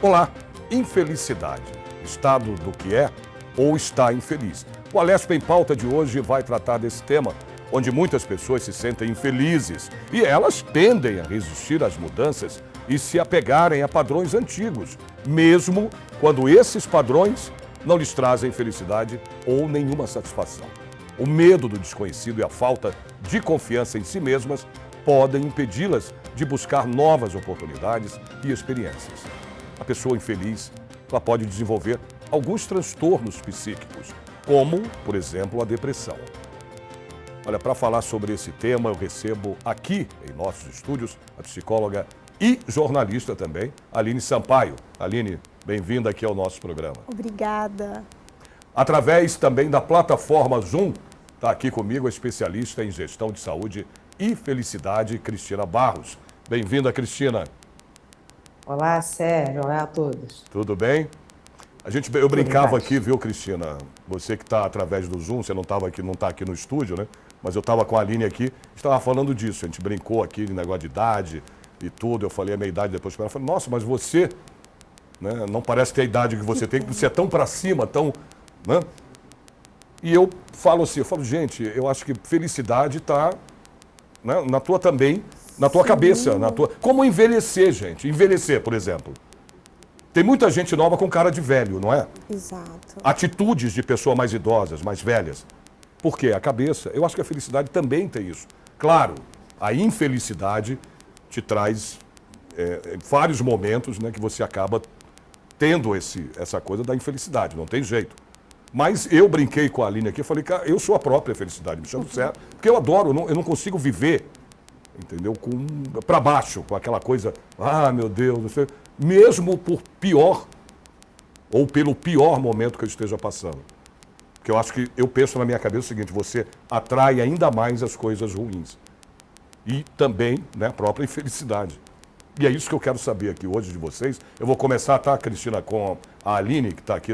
Olá, infelicidade, estado do que é ou está infeliz. O Alesp em Pauta de hoje vai tratar desse tema, onde muitas pessoas se sentem infelizes e elas tendem a resistir às mudanças e se apegarem a padrões antigos, mesmo quando esses padrões não lhes trazem felicidade ou nenhuma satisfação. O medo do desconhecido e a falta de confiança em si mesmas podem impedi-las de buscar novas oportunidades e experiências. A pessoa infeliz, ela pode desenvolver alguns transtornos psíquicos, como, por exemplo, a depressão. Olha, para falar sobre esse tema, eu recebo aqui em nossos estúdios a psicóloga e jornalista também, Aline Sampaio. Aline, bem-vinda aqui ao nosso programa. Obrigada. Através também da plataforma Zoom, está aqui comigo a especialista em gestão de saúde e felicidade, Cristina Barros. Bem-vinda, Cristina. Olá, Sérgio. Olá a todos. Tudo bem? Eu brincava aqui, viu, Cristina? Você que está através do Zoom, você não está aqui no estúdio, né? Mas eu estava com a Aline aqui, estava falando disso. A gente brincou aqui de negócio de idade e tudo. Eu falei a minha idade depois para ela. Falei, nossa, mas você, né, não parece ter a idade que você tem, você é tão para cima, tão, né? E eu falo assim, gente, eu acho que felicidade está, né, na tua também, na tua cabeça, na tua. Como envelhecer, gente? Envelhecer, por exemplo. Tem muita gente nova com cara de velho, não é? Exato. Atitudes de pessoas mais idosas, mais velhas. Por quê? A cabeça. Eu acho que a felicidade também tem isso. Claro, a infelicidade te traz vários momentos, né, que você acaba tendo essa coisa da infelicidade, não tem jeito. Mas eu brinquei com a Aline aqui, falei, cara, eu sou a própria felicidade, me chamo Sérgio, porque eu adoro, eu não consigo viver, entendeu, para baixo, com aquela coisa, meu Deus, não sei, mesmo por pior, ou pelo pior momento que eu esteja passando. Porque eu acho que, eu penso na minha cabeça o seguinte, você atrai ainda mais as coisas ruins. E também, né, a própria infelicidade. E é isso que eu quero saber aqui hoje de vocês. Eu vou começar, tá, Cristina, com a Aline, que está aqui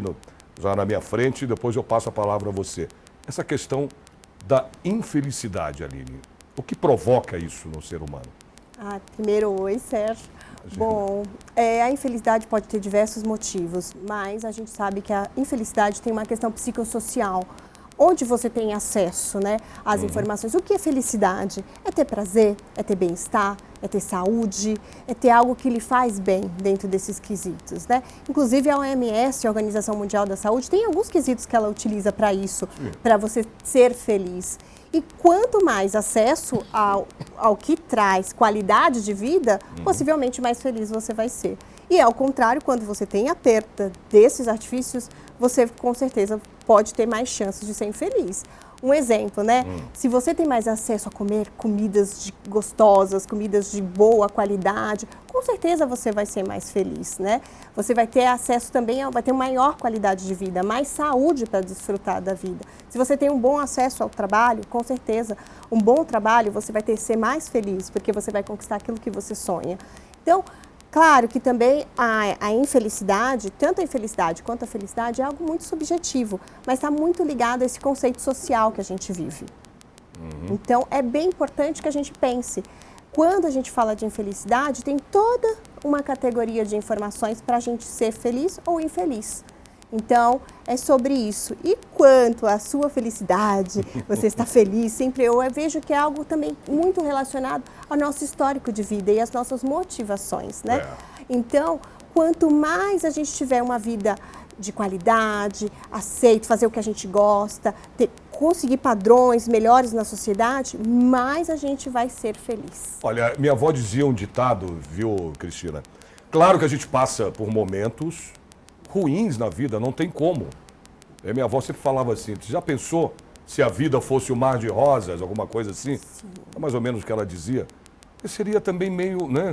já na minha frente, e depois eu passo a palavra a você. Essa questão da infelicidade, Aline, o que provoca isso no ser humano? Primeiro, oi, Sérgio. Bom, a infelicidade pode ter diversos motivos, mas a gente sabe que a infelicidade tem uma questão psicossocial, onde você tem acesso, né, às informações. O que é felicidade? É ter prazer, é ter bem-estar, é ter saúde, é ter algo que lhe faz bem dentro desses quesitos, né? Inclusive a OMS, a Organização Mundial da Saúde, tem alguns quesitos que ela utiliza para isso, para você ser feliz. E quanto mais acesso ao que traz qualidade de vida, possivelmente mais feliz você vai ser. E ao contrário, quando você tem a perda desses artifícios, você com certeza pode ter mais chances de ser infeliz. Um exemplo, né? Se você tem mais acesso a comer comidas gostosas, comidas de boa qualidade, com certeza você vai ser mais feliz, né? Você vai ter acesso também, vai ter maior qualidade de vida, mais saúde para desfrutar da vida. Se você tem um bom acesso ao trabalho, com certeza, um bom trabalho, você vai ser mais feliz, porque você vai conquistar aquilo que você sonha. Então, claro que também a infelicidade, tanto a infelicidade quanto a felicidade, é algo muito subjetivo, mas está muito ligado a esse conceito social que a gente vive. Então, é bem importante que a gente pense. Quando a gente fala de infelicidade, tem toda uma categoria de informações para a gente ser feliz ou infeliz. Então, é sobre isso. E quanto à sua felicidade, você está feliz, sempre eu vejo que é algo também muito relacionado ao nosso histórico de vida e às nossas motivações, né? Então, quanto mais a gente tiver uma vida de qualidade, aceito, fazer o que a gente gosta, conseguir padrões melhores na sociedade, mais a gente vai ser feliz. Olha, minha avó dizia um ditado, viu, Cristina? Claro que a gente passa por momentos ruins na vida, não tem como. Minha avó sempre falava assim, você já pensou se a vida fosse um mar de rosas, alguma coisa assim? Sim. É mais ou menos o que ela dizia. E seria também meio, né,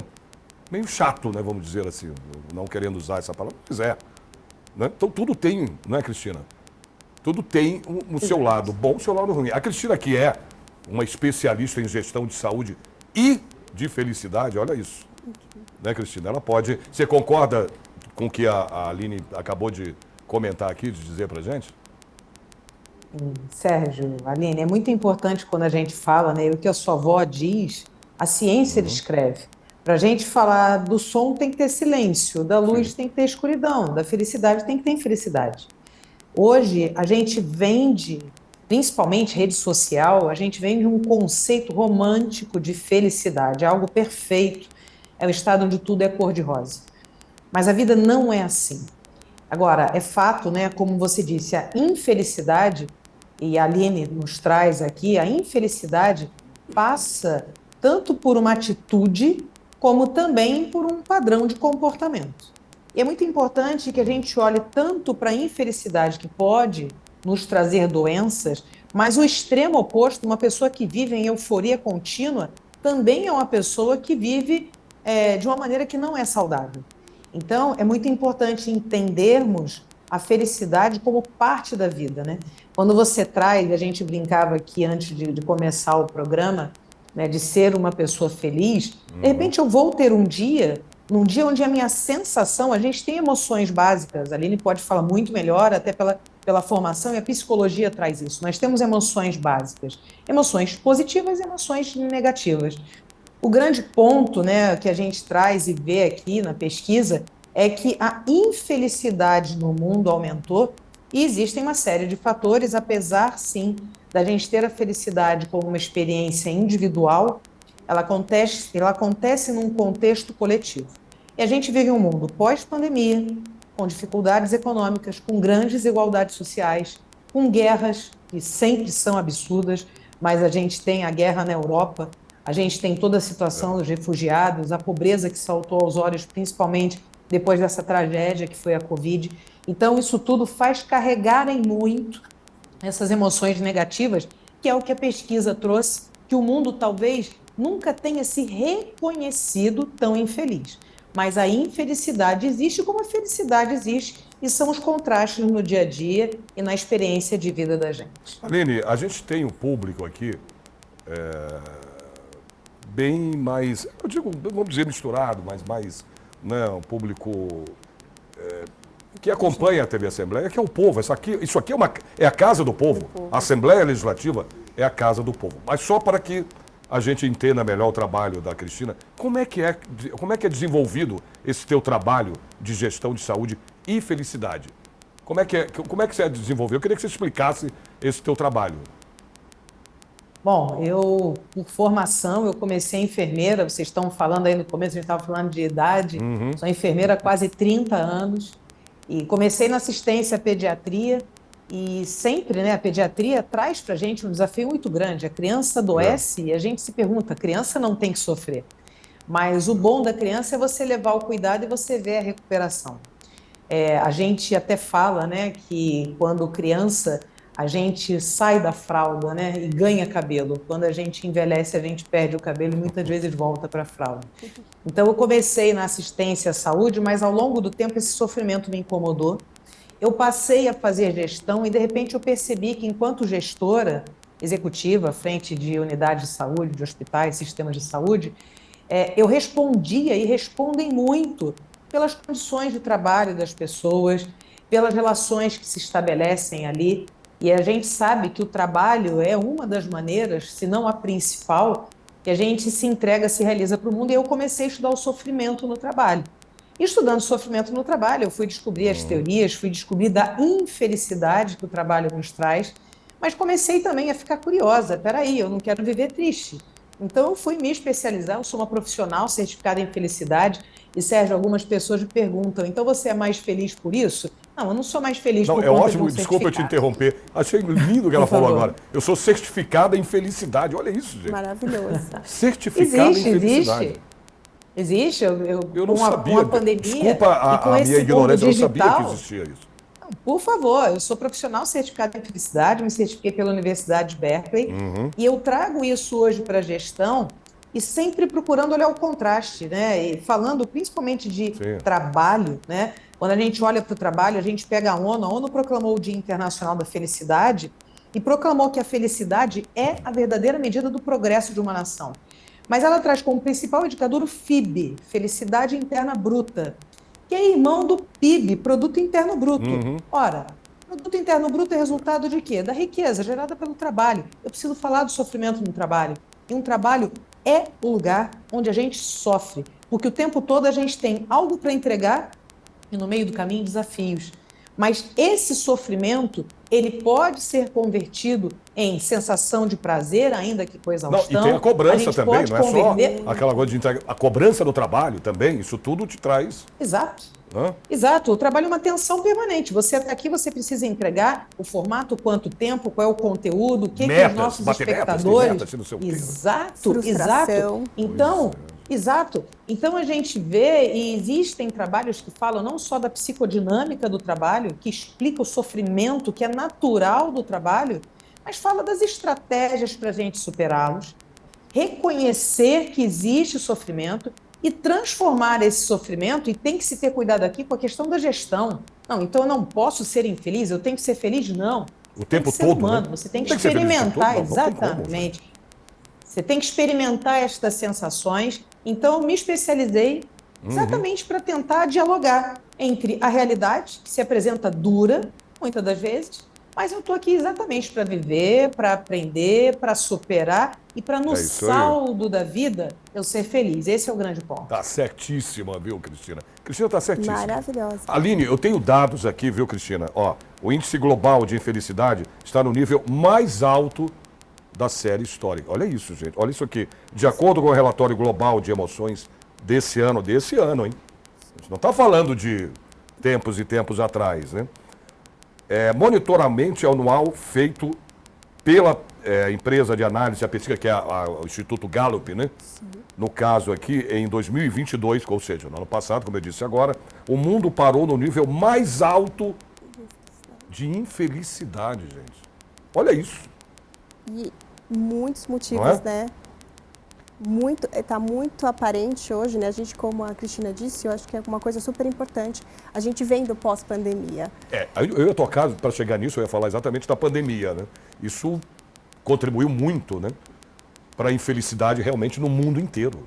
meio chato, né, vamos dizer assim, não querendo usar essa palavra, mas né? Então tudo tem, não é, Cristina? Tudo tem o seu lado bom, o seu lado ruim. A Cristina, que é uma especialista em gestão de saúde e de felicidade, olha isso. Né, Cristina? Ela pode... Você concorda com o que a Aline acabou de comentar aqui, de dizer pra gente? Sérgio, Aline, é muito importante quando a gente fala, né, o que a sua avó diz, a ciência descreve. Para a gente falar do som tem que ter silêncio, da luz Sim. tem que ter escuridão, da felicidade tem que ter infelicidade. Hoje a gente vende, principalmente rede social, a gente vende um conceito romântico de felicidade, algo perfeito, é o estado onde tudo é cor-de-rosa. Mas a vida não é assim. Agora, é fato, né, como você disse, a infelicidade, e a Aline nos traz aqui, a infelicidade passa tanto por uma atitude, como também por um padrão de comportamento. E é muito importante que a gente olhe tanto para a infelicidade, que pode nos trazer doenças, mas o extremo oposto, uma pessoa que vive em euforia contínua, também é uma pessoa que vive de uma maneira que não é saudável. Então, é muito importante entendermos a felicidade como parte da vida, né? Quando você traz, a gente brincava aqui antes de começar o programa, né, de ser uma pessoa feliz, de repente eu vou ter num dia onde a minha sensação, a gente tem emoções básicas, a Aline pode falar muito melhor, até pela formação, e a psicologia traz isso. Nós temos emoções básicas, emoções positivas e emoções negativas. O grande ponto, né, que a gente traz e vê aqui na pesquisa é que a infelicidade no mundo aumentou e existem uma série de fatores, apesar sim da gente ter a felicidade como uma experiência individual, ela acontece num contexto coletivo. E a gente vive um mundo pós-pandemia, com dificuldades econômicas, com grandes desigualdades sociais, com guerras que sempre são absurdas, mas a gente tem a guerra na Europa, a gente tem toda a situação dos refugiados, a pobreza que saltou aos olhos, principalmente depois dessa tragédia que foi a Covid. Então, isso tudo faz carregarem muito essas emoções negativas, que é o que a pesquisa trouxe, que o mundo talvez nunca tenha se reconhecido tão infeliz. Mas a infelicidade existe como a felicidade existe, e são os contrastes no dia a dia e na experiência de vida da gente. Aline, a gente tem um público aqui bem mais, eu digo, vamos dizer misturado, mas mais, né, um público que acompanha a TV Assembleia, que é o povo. Isso aqui é a casa do povo. A Assembleia Legislativa é a casa do povo. Mas só para que a gente entenda melhor o trabalho da Cristina, como é que é desenvolvido esse teu trabalho de gestão de saúde e felicidade? Como é que você desenvolveu? Eu queria que você explicasse esse teu trabalho. Bom, por formação, eu comecei enfermeira, vocês estão falando aí no começo, a gente estava falando de idade, sou enfermeira há quase 30 anos, e comecei na assistência à pediatria, e sempre, né, a pediatria traz para a gente um desafio muito grande. A criança adoece e a gente se pergunta, a criança não tem que sofrer, mas o bom da criança é você levar o cuidado e você ver a recuperação. A gente até fala, né, que quando criança a gente sai da fralda, né, e ganha cabelo. Quando a gente envelhece, a gente perde o cabelo e muitas vezes volta para a fralda. Então eu comecei na assistência à saúde, mas ao longo do tempo esse sofrimento me incomodou. Eu passei a fazer gestão e de repente eu percebi que enquanto gestora executiva, à frente de unidades de saúde, de hospitais, sistemas de saúde, eu respondia e respondem muito pelas condições de trabalho das pessoas, pelas relações que se estabelecem ali. E a gente sabe que o trabalho é uma das maneiras, se não a principal, que a gente se entrega, se realiza para o mundo. E eu comecei a estudar o sofrimento no trabalho. E estudando sofrimento no trabalho, eu fui descobrir as teorias, fui descobrir da infelicidade que o trabalho nos traz, mas comecei também a ficar curiosa. Peraí, eu não quero viver triste. Então eu fui me especializar, eu sou uma profissional certificada em felicidade, e Sérgio, algumas pessoas me perguntam, então você é mais feliz por isso? Não, eu não sou mais feliz por É conta ótimo, de um desculpa eu te certificado. interromper. Achei lindo o que ela Por falou favor. agora. Eu sou certificada em felicidade. Olha isso, gente. Maravilhoso. Certificada Existe, em felicidade. existe. Existe, Eu não com sabia. a pandemia Desculpa e com a esse minha mundo ignorância, eu não sabia que digital. existia isso. Por favor, eu sou profissional certificada em felicidade, me certifiquei pela Universidade de Berkeley e eu trago isso hoje para a gestão e sempre procurando olhar o contraste, né? E falando principalmente de Sim. trabalho, né? Quando a gente olha para o trabalho, a gente pega a ONU proclamou o Dia Internacional da Felicidade e proclamou que a felicidade é a verdadeira medida do progresso de uma nação. Mas ela traz como principal indicador o FIB, Felicidade Interna Bruta, que é irmão do PIB, Produto Interno Bruto. Ora, Produto Interno Bruto é resultado de quê? Da riqueza gerada pelo trabalho. Eu preciso falar do sofrimento no trabalho. E um trabalho é o lugar onde a gente sofre. Porque o tempo todo a gente tem algo para entregar e no meio do caminho desafios. Mas esse sofrimento, ele pode ser convertido em sensação de prazer, ainda que com exaustão. Não, e tem a cobrança também, pode não é converter... só aquela coisa de entrega. A cobrança no trabalho também, isso tudo te traz... Exato. Hã? Exato, o trabalho é uma tensão permanente. Você está aqui, você precisa entregar o formato, quanto tempo, qual é o conteúdo, o que, que os nossos espectadores... Metas, não sei o quê. Exato, Frustração. exato. Então, exato. Então a gente vê, e existem trabalhos que falam não só da psicodinâmica do trabalho, que explica o sofrimento que é natural do trabalho, mas fala das estratégias para a gente superá-los, reconhecer que existe sofrimento e transformar esse sofrimento, e tem que se ter cuidado aqui com a questão da gestão. Não, então eu não posso ser infeliz, eu tenho que ser feliz? Não. O tempo ser todo, humano, né? você tem Não que ser feliz o tempo experimentar, todo, não tem como, exatamente. Você tem que experimentar estas sensações. Então, eu me especializei exatamente para tentar dialogar entre a realidade, que se apresenta dura, muitas das vezes, mas eu estou aqui exatamente para viver, para aprender, para superar e para, no saldo da vida, eu ser feliz. Esse é o grande ponto. Tá certíssima, viu, Cristina? Cristina tá certíssima. Maravilhosa. Aline, eu tenho dados aqui, viu, Cristina? Ó, o índice global de infelicidade está no nível mais alto da série histórica. Olha isso, gente. Olha isso aqui. De acordo com o relatório global de emoções desse ano, hein? A gente não está falando de tempos e tempos atrás, né? Monitoramento anual feito pela empresa de análise, a pesquisa, que é o Instituto Gallup, né? Sim. No caso aqui, em 2022, ou seja, no ano passado, como eu disse agora, o mundo parou no nível mais alto de infelicidade, gente. Olha isso. E muitos motivos, né? Está muito aparente hoje, né? A gente, como a Cristina disse, eu acho que é uma coisa super importante. A gente vem do pós-pandemia. Eu ia tocar, para chegar nisso, eu ia falar exatamente da pandemia, né? Isso contribuiu muito, né? Para a infelicidade realmente no mundo inteiro.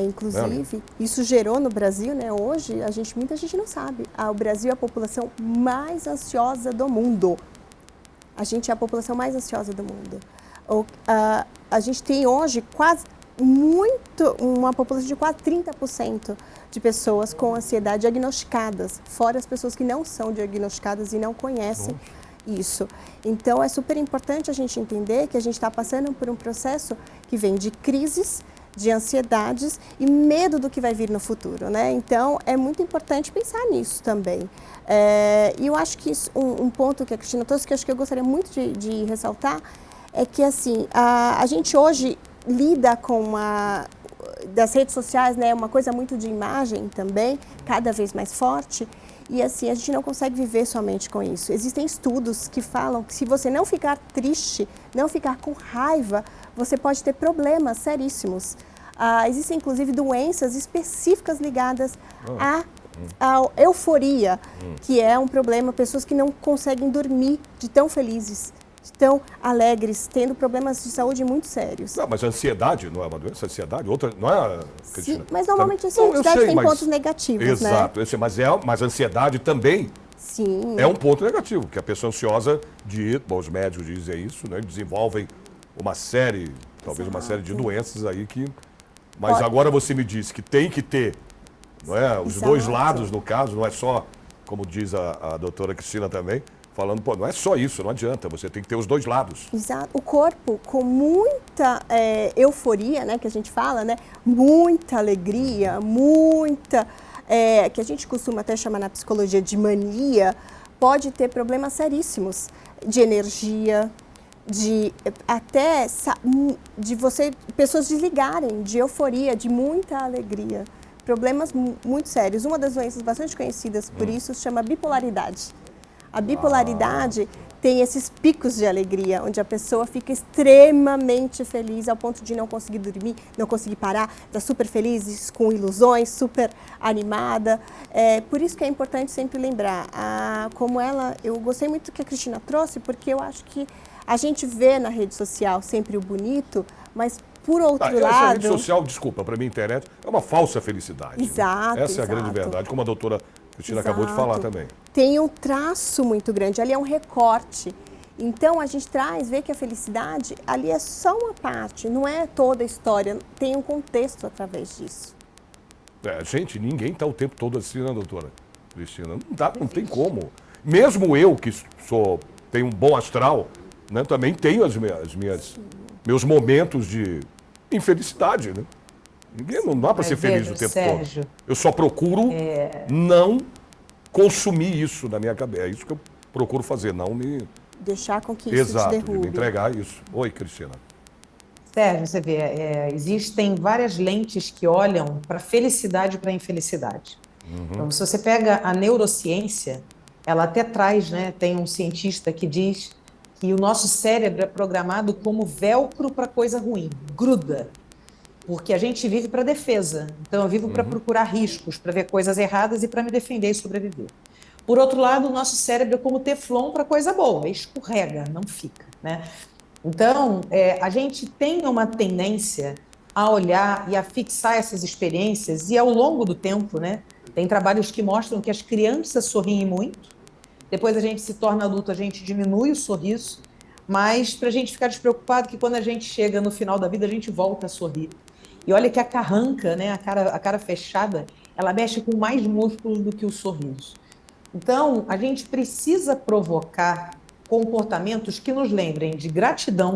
Inclusive, isso gerou no Brasil, né? Hoje, muita gente não sabe. O Brasil é a população mais ansiosa do mundo. A gente é a população mais ansiosa do mundo. A gente tem hoje uma população de quase 30% de pessoas com ansiedade diagnosticadas, fora as pessoas que não são diagnosticadas e não conhecem isso. Então, é super importante a gente entender que a gente está passando por um processo que vem de crises, de ansiedades e medo do que vai vir no futuro, né? Então, é muito importante pensar nisso também. E eu acho que um ponto que a Cristina trouxe, que eu acho que eu gostaria muito de ressaltar, é que, assim, a gente hoje lida com das redes sociais, né, uma coisa muito de imagem também, cada vez mais forte, e, assim, a gente não consegue viver somente com isso. Existem estudos que falam que se você não ficar triste, não ficar com raiva, você pode ter problemas seríssimos. Existem, inclusive, doenças específicas ligadas à euforia, que é um problema, pessoas que não conseguem dormir de tão felizes, tão alegres, tendo problemas de saúde muito sérios. Não, mas a ansiedade não é uma doença? A ansiedade, outra, não é, Cristina? Sim, mas normalmente a ansiedade tem pontos negativos, exato, né? Mas a ansiedade também é um ponto negativo, que a pessoa ansiosa, os médicos dizem isso, né? Desenvolvem uma série, talvez uma série de doenças aí que... Mas agora você me disse que tem que ter, não é? Os dois lados, no caso, não é só, como diz a doutora Cristina também, falando, não é só isso, não adianta, você tem que ter os dois lados. Exato. O corpo com muita euforia, né, que a gente fala, né, muita alegria, que a gente costuma até chamar na psicologia de mania, pode ter problemas seríssimos de energia, de pessoas desligarem, de euforia, de muita alegria. Problemas muito sérios. Uma das doenças bastante conhecidas por isso se chama bipolaridade. A bipolaridade tem esses picos de alegria, onde a pessoa fica extremamente feliz ao ponto de não conseguir dormir, não conseguir parar, está super feliz, com ilusões, super animada. Por isso que é importante sempre lembrar, eu gostei muito do que a Cristina trouxe, porque eu acho que a gente vê na rede social sempre o bonito, mas por outro lado... Essa rede social, desculpa, para mim a internet é uma falsa felicidade. Exato, né? Essa é a grande verdade, como a doutora Cristina acabou de falar também. Tem um traço muito grande, ali é um recorte. Então, a gente vê que a felicidade ali é só uma parte, não é toda a história, tem um contexto através disso. Gente, ninguém está o tempo todo assim, né, doutora Cristina? Não dá, não tem como. Mesmo eu, que tenho um bom astral, né, também tenho meus momentos de infelicidade, né? Não dá para ser feliz o tempo Sérgio, todo. Eu só procuro não consumir isso na minha cabeça. É isso que eu procuro fazer, não me... Deixar com que isso te de derrube. me entregar isso. Oi, Cristina. Sérgio, você vê, existem várias lentes que olham para a felicidade e para a infelicidade. Então, se você pega a neurociência, ela até traz, né, tem um cientista que diz que o nosso cérebro é programado como velcro para coisa ruim, gruda. Porque a gente vive para defesa. Então, eu vivo para procurar riscos, para ver coisas erradas e para me defender e sobreviver. Por outro lado, o nosso cérebro é como teflon para coisa boa, escorrega, não fica, né? Então, a gente tem uma tendência a olhar e a fixar essas experiências, e ao longo do tempo, né? Tem trabalhos que mostram que as crianças sorriem muito, depois a gente se torna adulto, a gente diminui o sorriso, mas para a gente ficar despreocupado que quando a gente chega no final da vida, a gente volta a sorrir. E olha que a carranca, né, a cara fechada, ela mexe com mais músculos do que o sorriso. Então, a gente precisa provocar comportamentos que nos lembrem de gratidão,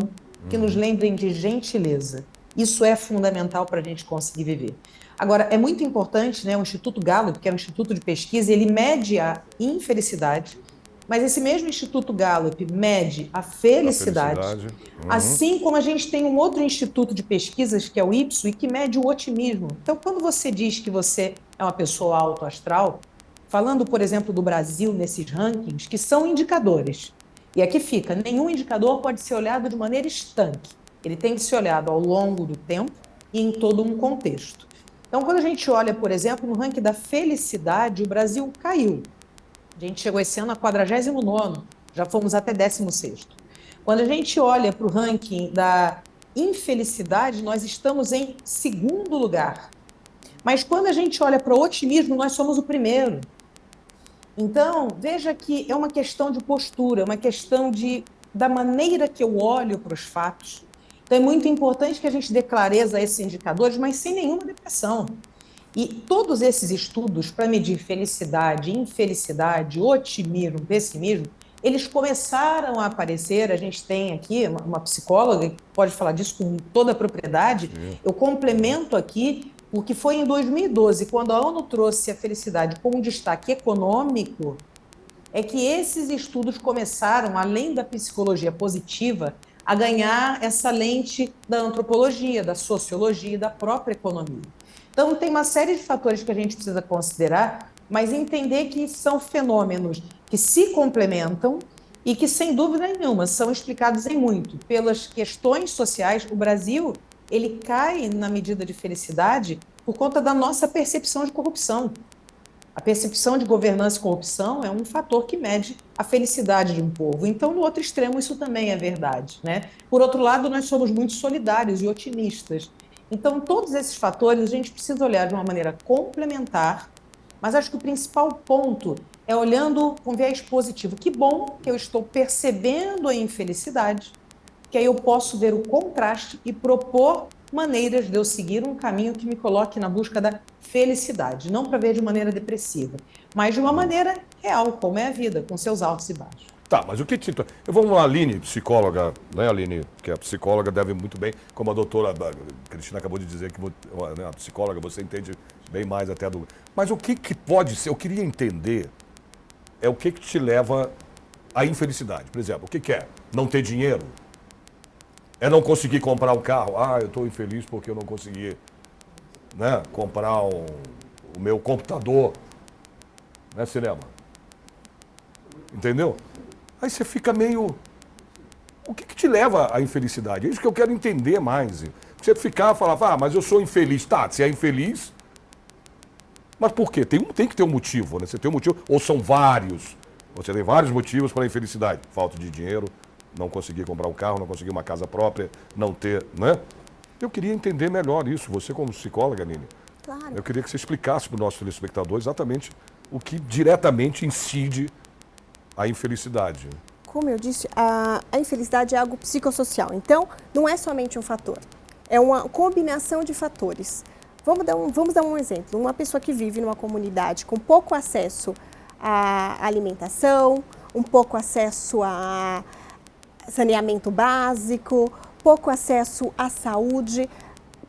que nos lembrem de gentileza. Isso é fundamental para a gente conseguir viver. Agora, é muito importante, né, o Instituto Gallup, que é um instituto de pesquisa, ele mede a infelicidade, mas esse mesmo Instituto Gallup mede a felicidade. Assim como a gente tem um outro instituto de pesquisas, que é o Ipsos, que mede o otimismo. Então, quando você diz que você é uma pessoa autoastral, falando, por exemplo, do Brasil nesses rankings, que são indicadores, e aqui fica, nenhum indicador pode ser olhado de maneira estanque. Ele tem que ser olhado ao longo do tempo e em todo um contexto. Então, quando a gente olha, por exemplo, no ranking da felicidade, o Brasil caiu. A gente chegou esse ano a 49º, já fomos até 16º. Quando a gente olha para o ranking da infelicidade, nós estamos em 2º lugar. Mas quando a gente olha para o otimismo, nós somos o 1º. Então, veja que é uma questão de postura, é uma questão da maneira que eu olho para os fatos. Então, é muito importante que a gente dê clareza a esses indicadores, mas sem nenhuma depressão. E todos esses estudos para medir felicidade, infelicidade, otimismo, pessimismo, eles começaram a aparecer. A gente tem aqui uma psicóloga que pode falar disso com toda a propriedade. Eu complemento aqui, porque foi em 2012, quando a ONU trouxe a felicidade como destaque econômico, é que esses estudos começaram, além da psicologia positiva, a ganhar essa lente da antropologia, da sociologia e da própria economia. Então, tem uma série de fatores que a gente precisa considerar, mas entender que são fenômenos que se complementam e que, sem dúvida nenhuma, são explicados em muito pelas questões sociais. O Brasil, ele cai na medida de felicidade por conta da nossa percepção de corrupção. A percepção de governança e corrupção é um fator que mede a felicidade de um povo. Então, no outro extremo, isso também é verdade, né? Por outro lado, nós somos muito solidários e otimistas. Então, todos esses fatores a gente precisa olhar de uma maneira complementar, mas acho que o principal ponto é olhando com viés positivo. Que bom que eu estou percebendo a infelicidade, que aí eu posso ver o contraste e propor maneiras de eu seguir um caminho que me coloque na busca da felicidade, não para ver de maneira depressiva, mas de uma maneira real, como é a vida, com seus altos e baixos. Tá, mas o que te... Vamos lá, Aline, psicóloga, né, Aline? Que a psicóloga deve muito bem, como a doutora Cristina acabou de dizer, que né, a psicóloga, você entende bem mais até do... Mas o que pode ser, eu queria entender, o que te leva à infelicidade? Por exemplo, o que é? Não ter dinheiro? É não conseguir comprar um carro? Ah, eu estou infeliz porque eu não consegui, né, comprar o meu computador, né, cinema? Entendeu? Aí você fica meio... O que te leva à infelicidade? É isso que eu quero entender mais. Você ficar e falar, mas eu sou infeliz. Tá, você é infeliz, mas por quê? Tem que ter um motivo, né? Você tem um motivo, ou são vários. Você tem vários motivos para a infelicidade. Falta de dinheiro, não conseguir comprar um carro, não conseguir uma casa própria, não ter, né? Eu queria entender melhor isso, você como psicóloga, Nini. Claro. Eu queria que você explicasse para o nosso telespectador exatamente o que diretamente incide a infelicidade. Como eu disse, a infelicidade é algo psicossocial. Então, não é somente um fator. É uma combinação de fatores. Vamos dar um exemplo. Uma pessoa que vive numa comunidade com pouco acesso à alimentação, um pouco acesso a saneamento básico, pouco acesso à saúde.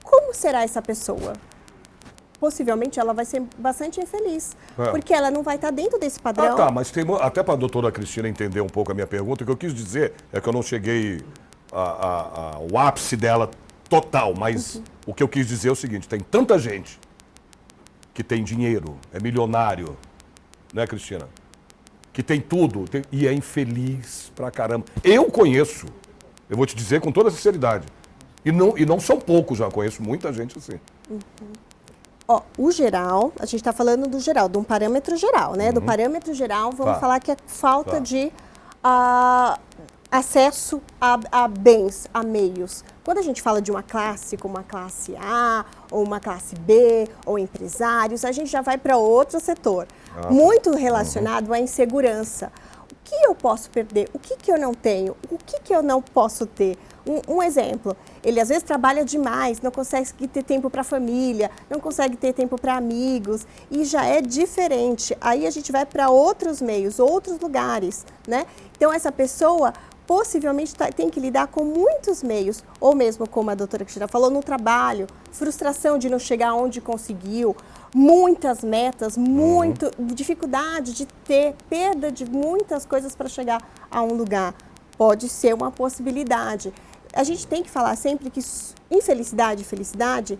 Como será essa pessoa? Possivelmente ela vai ser bastante infeliz, porque ela não vai estar dentro desse padrão. Mas até para a doutora Cristina entender um pouco a minha pergunta, o que eu quis dizer é que eu não cheguei ao ápice dela total, mas o que eu quis dizer é o seguinte, tem tanta gente que tem dinheiro, é milionário, né, Cristina? Que tem tudo e é infeliz pra caramba. Eu conheço, eu vou te dizer com toda sinceridade, e não são poucos, já conheço muita gente assim. O geral, a gente está falando do geral, de um parâmetro geral, né? Do parâmetro geral, vamos falar que é falta de acesso a bens, a meios. Quando a gente fala de uma classe, como uma classe A, ou uma classe B, ou empresários, a gente já vai para outro setor, muito relacionado à insegurança. O que eu posso perder? O que eu não tenho? O que eu não posso ter? Um exemplo, ele às vezes trabalha demais, não consegue ter tempo para a família, não consegue ter tempo para amigos, e já é diferente. Aí a gente vai para outros meios, outros lugares, né? Então essa pessoa possivelmente tem que lidar com muitos meios, ou mesmo, como a doutora Cristina falou, no trabalho, frustração de não chegar onde conseguiu, muitas metas, dificuldade de ter, perda de muitas coisas para chegar a um lugar. Pode ser uma possibilidade. A gente tem que falar sempre que infelicidade e felicidade,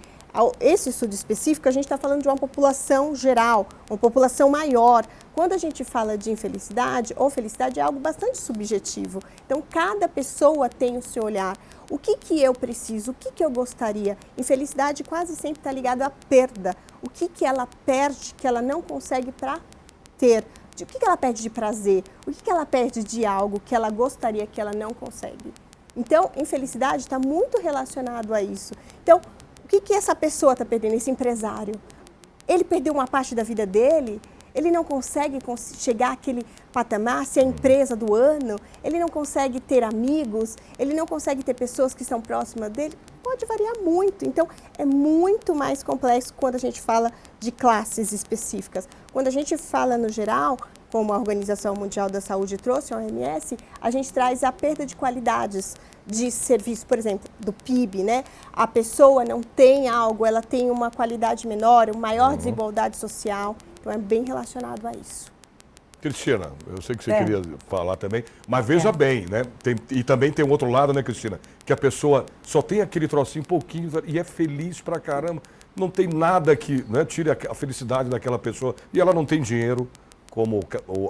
esse estudo específico, a gente está falando de uma população geral, uma população maior. Quando a gente fala de infelicidade ou felicidade, é algo bastante subjetivo. Então, cada pessoa tem o seu olhar. O que eu preciso? O que eu gostaria? Infelicidade quase sempre está ligada à perda. O que ela perde, que ela não consegue para ter? O que ela perde de prazer? O que ela perde de algo que ela gostaria que ela não consegue? Então, infelicidade está muito relacionado a isso. Então, o que essa pessoa está perdendo, esse empresário? Ele perdeu uma parte da vida dele? Ele não consegue chegar àquele patamar, ser a empresa do ano? Ele não consegue ter amigos? Ele não consegue ter pessoas que estão próximas dele? Pode variar muito. Então, é muito mais complexo quando a gente fala de classes específicas. Quando a gente fala no geral, como a Organização Mundial da Saúde trouxe, a OMS, a gente traz a perda de qualidades de serviço, por exemplo, do PIB, né? A pessoa não tem algo, ela tem uma qualidade menor, uma maior desigualdade social. Então, é bem relacionado a isso. Cristina, eu sei que você queria falar também, mas veja bem, né? E também tem um outro lado, né, Cristina? Que a pessoa só tem aquele trocinho um pouquinho e é feliz pra caramba. Não tem nada que, né, tire a felicidade daquela pessoa. E ela não tem dinheiro, como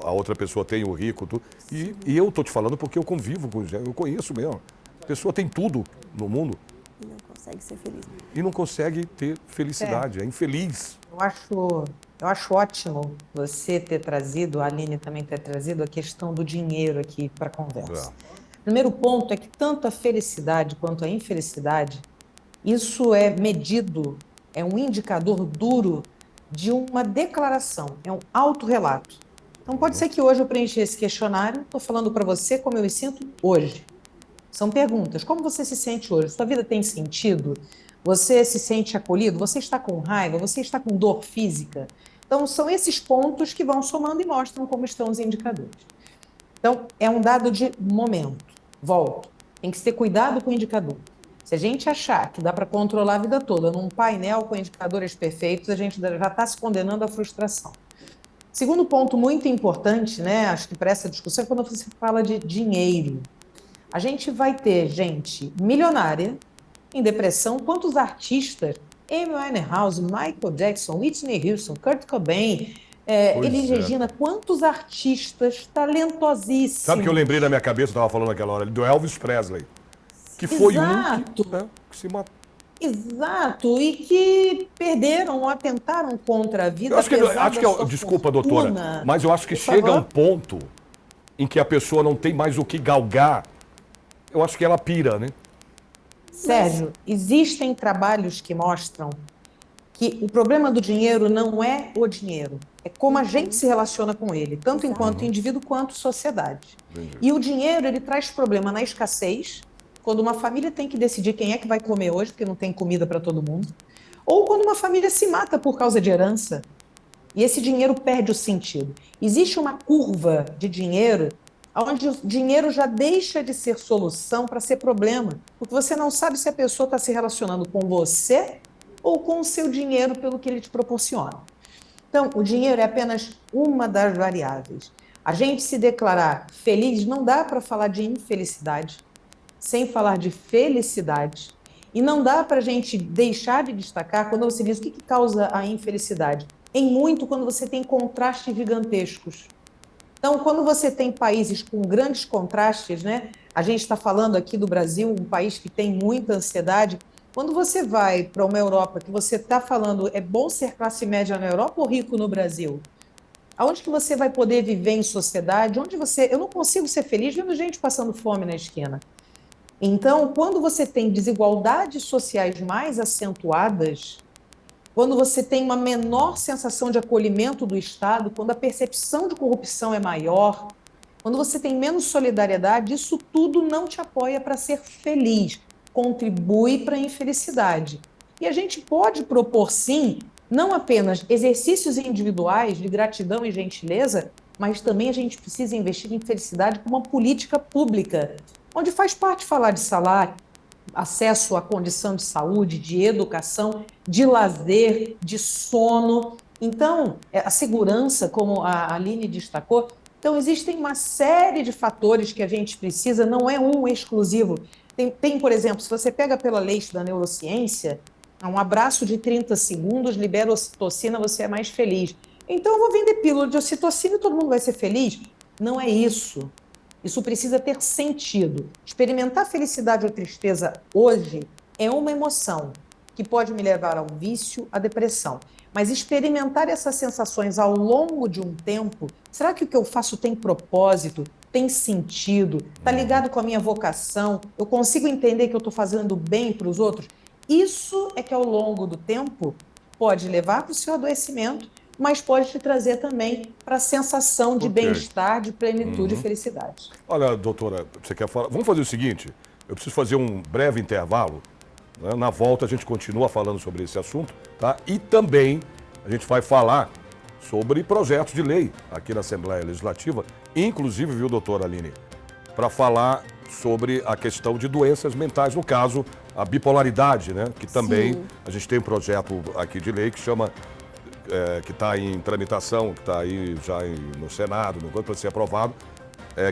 a outra pessoa tem, o rico, tudo. E eu tô te falando porque eu convivo com gente, eu conheço mesmo. A pessoa tem tudo no mundo. E não consegue ser feliz. E não consegue ter felicidade, é infeliz. Eu acho ótimo você ter trazido, a Aline também ter trazido a questão do dinheiro aqui para a conversa. Primeiro ponto é que tanto a felicidade quanto a infelicidade, isso é medido, é um indicador duro de uma declaração, é um autorrelato. Então pode ser que hoje eu preencha esse questionário, estou falando para você como eu me sinto hoje. São perguntas, como você se sente hoje? Sua vida tem sentido? Você se sente acolhido? Você está com raiva? Você está com dor física? Então, são esses pontos que vão somando e mostram como estão os indicadores. Então, é um dado de momento. Volto. Tem que ter cuidado com o indicador. Se a gente achar que dá para controlar a vida toda num painel com indicadores perfeitos, a gente já está se condenando à frustração. Segundo ponto muito importante, né, acho que para essa discussão, é quando você fala de dinheiro. A gente vai ter gente milionária em depressão. Quantos artistas? Amy Winehouse, Michael Jackson, Whitney Houston, Kurt Cobain, Elis Regina, quantos artistas talentosíssimos. Sabe que eu lembrei na minha cabeça, eu estava falando naquela hora, do Elvis Presley, que foi que se matou. Exato, e que perderam ou atentaram contra a vida. Eu acho que desculpa, doutora, mas eu acho que chega um ponto em que a pessoa não tem mais o que galgar. Eu acho que ela pira, né? Sérgio, existem trabalhos que mostram que o problema do dinheiro não é o dinheiro, é como a gente se relaciona com ele, tanto enquanto indivíduo quanto sociedade. E o dinheiro, ele traz problema na escassez, quando uma família tem que decidir quem é que vai comer hoje, porque não tem comida para todo mundo, ou quando uma família se mata por causa de herança e esse dinheiro perde o sentido. Existe uma curva de dinheiro onde o dinheiro já deixa de ser solução para ser problema, porque você não sabe se a pessoa está se relacionando com você ou com o seu dinheiro pelo que ele te proporciona. Então, o dinheiro é apenas uma das variáveis. A gente se declarar feliz, não dá para falar de infelicidade sem falar de felicidade. E não dá para a gente deixar de destacar quando você diz o que causa a infelicidade. Em muito, quando você tem contrastes gigantescos. Então, quando você tem países com grandes contrastes, né? A gente está falando aqui do Brasil, um país que tem muita ansiedade. Quando você vai para uma Europa que você está falando, é bom ser classe média na Europa ou rico no Brasil? Aonde que você vai poder viver em sociedade? Eu não consigo ser feliz vendo gente passando fome na esquina. Então, quando você tem desigualdades sociais mais acentuadas, quando você tem uma menor sensação de acolhimento do Estado, quando a percepção de corrupção é maior, quando você tem menos solidariedade, isso tudo não te apoia para ser feliz, contribui para a infelicidade. E a gente pode propor, sim, não apenas exercícios individuais de gratidão e gentileza, mas também a gente precisa investir em felicidade como uma política pública, onde faz parte falar de salário, acesso à condição de saúde, de educação, de lazer, de sono. Então, a segurança, como a Aline destacou, então existem uma série de fatores que a gente precisa, não é um exclusivo. Tem, por exemplo, se você pega pela lei da neurociência, um abraço de 30 segundos libera ocitocina, você é mais feliz. Então, eu vou vender pílula de ocitocina e todo mundo vai ser feliz? Não é isso. Isso precisa ter sentido. Experimentar felicidade ou tristeza hoje é uma emoção que pode me levar ao vício, à depressão. Mas experimentar essas sensações ao longo de um tempo, será que o que eu faço tem propósito, tem sentido, está ligado com a minha vocação, eu consigo entender que eu estou fazendo bem para os outros? Isso é que ao longo do tempo pode levar para o seu adoecimento, mas pode te trazer também para a sensação de bem-estar, de plenitude e felicidade. Olha, doutora, você quer falar? Vamos fazer o seguinte, eu preciso fazer um breve intervalo, né? Na volta a gente continua falando sobre esse assunto, tá? E também a gente vai falar sobre projetos de lei aqui na Assembleia Legislativa, inclusive, viu, doutora Aline, para falar sobre a questão de doenças mentais, no caso, a bipolaridade, né? Que também a gente tem um projeto aqui de lei que chama... que está em tramitação, que está aí já no Senado, para ser aprovado,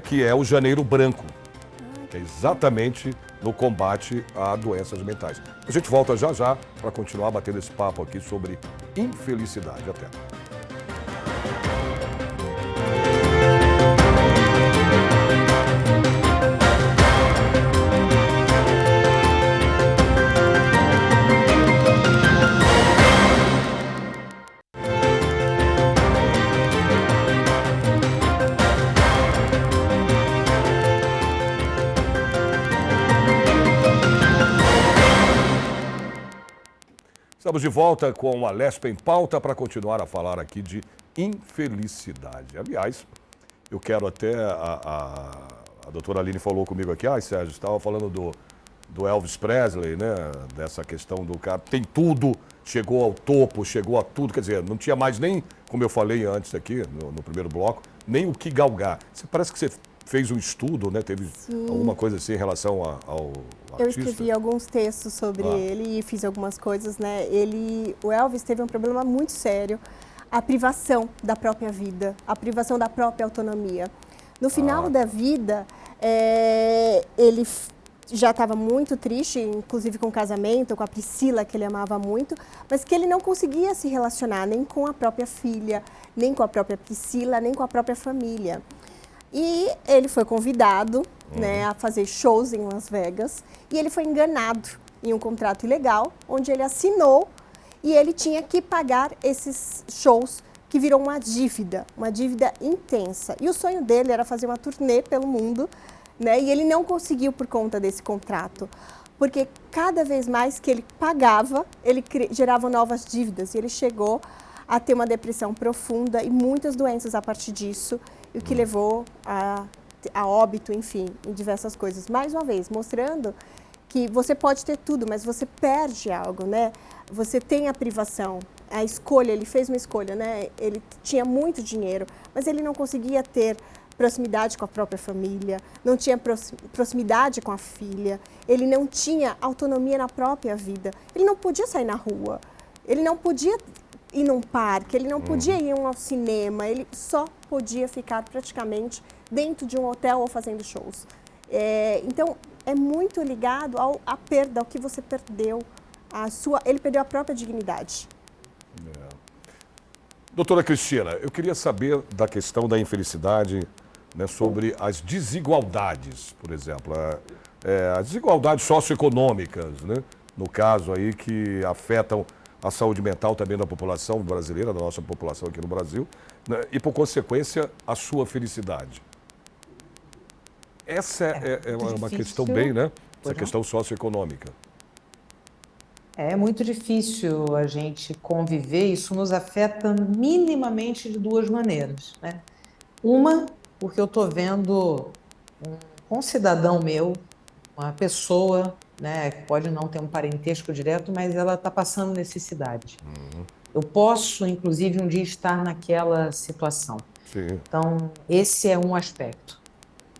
que é o Janeiro Branco, que é exatamente no combate a doenças mentais. A gente volta já já para continuar batendo esse papo aqui sobre infelicidade. Até. Estamos de volta com a Lespe em Pauta para continuar a falar aqui de infelicidade. Aliás, eu quero até... A doutora Aline falou comigo aqui, Sérgio, estava falando do Elvis Presley, né? Dessa questão do cara, tem tudo, chegou ao topo, chegou a tudo, quer dizer, não tinha mais nem, como eu falei antes aqui, no primeiro bloco, nem o que galgar. Parece que você fez um estudo, né? Teve alguma coisa assim em relação ao artista? Eu escrevi alguns textos sobre ele e fiz algumas coisas, né? O Elvis teve um problema muito sério, a privação da própria vida, a privação da própria autonomia. No final da vida, ele já estava muito triste, inclusive com o casamento, com a Priscila, que ele amava muito, mas que ele não conseguia se relacionar nem com a própria filha, nem com a própria Priscila, nem com a própria família. E ele foi convidado, né, a fazer shows em Las Vegas e ele foi enganado em um contrato ilegal, onde ele assinou e ele tinha que pagar esses shows, que virou uma dívida intensa. E o sonho dele era fazer uma turnê pelo mundo, né, e ele não conseguiu por conta desse contrato, porque cada vez mais que ele pagava, ele gerava novas dívidas e ele chegou a ter uma depressão profunda e muitas doenças a partir disso, o que levou a a óbito, enfim, em diversas coisas. Mais uma vez, mostrando que você pode ter tudo, mas você perde algo, né? Você tem a privação, a escolha, ele fez uma escolha, né? Ele tinha muito dinheiro, mas ele não conseguia ter proximidade com a própria família, não tinha proximidade com a filha, ele não tinha autonomia na própria vida, ele não podia sair na rua, ele não podia ir num parque, ele não podia ir ao cinema, ele só podia ficar praticamente dentro de um hotel ou fazendo shows. Então, é muito ligado à perda, ao que você perdeu. Ele perdeu a própria dignidade. Doutora Cristina, eu queria saber da questão da infelicidade, né, sobre as desigualdades, por exemplo, as desigualdades socioeconômicas, né, no caso aí, que afetam a saúde mental também da população brasileira, da nossa população aqui no Brasil, né, e, por consequência, a sua felicidade. Essa é uma questão bem, né? Essa questão socioeconômica. É muito difícil a gente conviver, isso nos afeta minimamente de duas maneiras, né? Uma, porque eu estou vendo um cidadão meu, uma pessoa, né, que pode não ter um parentesco direto, mas ela está passando necessidade. Eu posso, inclusive, um dia estar naquela situação. Sim. Então, esse é um aspecto.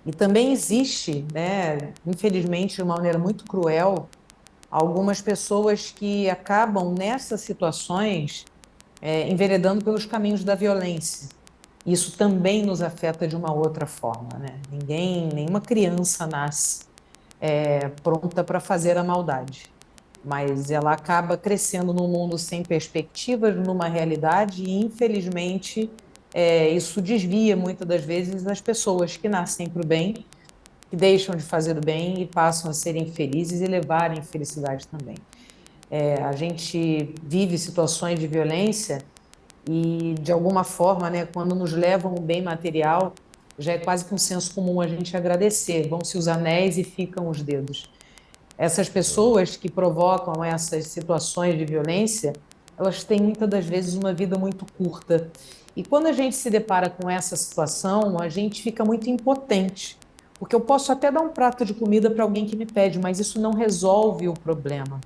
E também existe, né, infelizmente, de uma maneira muito cruel, algumas pessoas que acabam nessas situações enveredando pelos caminhos da violência. Isso também nos afeta de uma outra forma, né? Nenhuma criança nasce pronta para fazer a maldade, mas ela acaba crescendo num mundo sem perspectivas, numa realidade, e infelizmente isso desvia muitas das vezes as pessoas que nascem para o bem, que deixam de fazer o bem e passam a serem felizes e levarem infelicidade também. A gente vive situações de violência e, de alguma forma, né, quando nos levam o bem material, já é quase que um senso comum a gente agradecer. Vão-se os anéis e ficam os dedos. Essas pessoas que provocam essas situações de violência, elas têm muitas das vezes uma vida muito curta. E quando a gente se depara com essa situação, a gente fica muito impotente, porque eu posso até dar um prato de comida para alguém que me pede, mas isso não resolve o problema.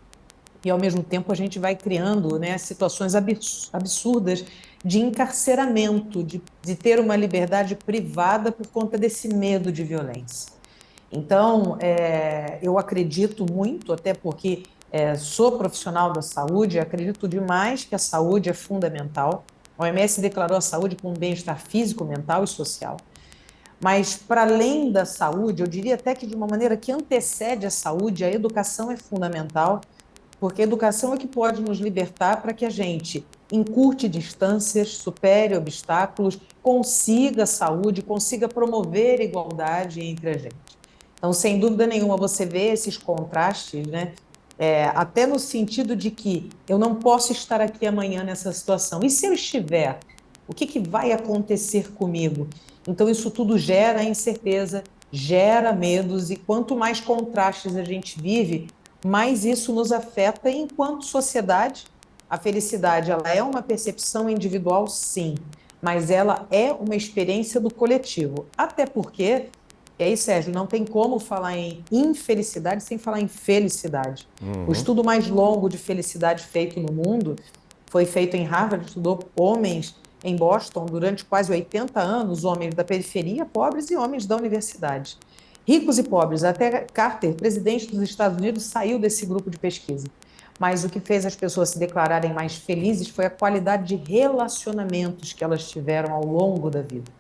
E, ao mesmo tempo, a gente vai criando, né, situações absurdas de encarceramento, de ter uma liberdade privada por conta desse medo de violência. Então, eu acredito muito, até porque sou profissional da saúde, acredito demais que a saúde é fundamental. A OMS declarou a saúde como um bem-estar físico, mental e social. Mas, para além da saúde, eu diria até que de uma maneira que antecede a saúde, a educação é fundamental, porque a educação é que pode nos libertar para que a gente encurte distâncias, supere obstáculos, consiga saúde, consiga promover igualdade entre a gente. Então, sem dúvida nenhuma, você vê esses contrastes, né? Até no sentido de que eu não posso estar aqui amanhã nessa situação. E se eu estiver, o que vai acontecer comigo? Então, isso tudo gera incerteza, gera medos, e quanto mais contrastes a gente vive, mais isso nos afeta enquanto sociedade. A felicidade, ela é uma percepção individual, sim, mas ela é uma experiência do coletivo. Até porque, e aí, Sérgio, não tem como falar em infelicidade sem falar em felicidade. O estudo mais longo de felicidade feito no mundo foi feito em Harvard, estudou homens em Boston durante quase 80 anos, homens da periferia, pobres, e homens da universidade. Ricos e pobres. Até Carter, presidente dos Estados Unidos, saiu desse grupo de pesquisa. Mas o que fez as pessoas se declararem mais felizes foi a qualidade de relacionamentos que elas tiveram ao longo da vida.